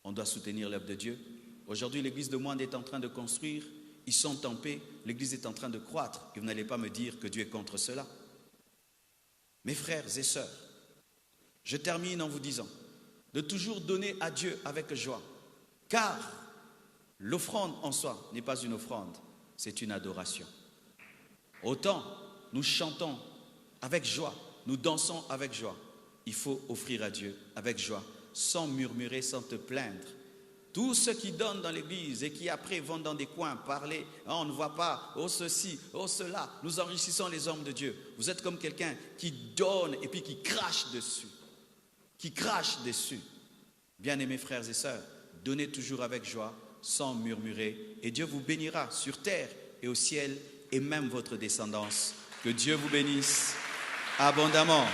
on doit soutenir l'œuvre de Dieu. Aujourd'hui, l'église de Moine est en train de construire. Ils sont en paix. L'église est en train de croître. Et vous n'allez pas me dire que Dieu est contre cela. Mes frères et sœurs, je termine en vous disant de toujours donner à Dieu avec joie. Car l'offrande en soi n'est pas une offrande, c'est une adoration. Autant nous chantons avec joie, nous dansons avec joie. Il faut offrir à Dieu avec joie, sans murmurer, sans te plaindre. Tous ceux qui donnent dans l'église et qui après vont dans des coins parler, oh, on ne voit pas, oh ceci, oh cela, nous enrichissons les hommes de Dieu. Vous êtes comme quelqu'un qui donne et puis qui crache dessus. Bien-aimés frères et sœurs, donnez toujours avec joie, sans murmurer, et Dieu vous bénira sur terre et au ciel, et même votre descendance. Que Dieu vous bénisse abondamment.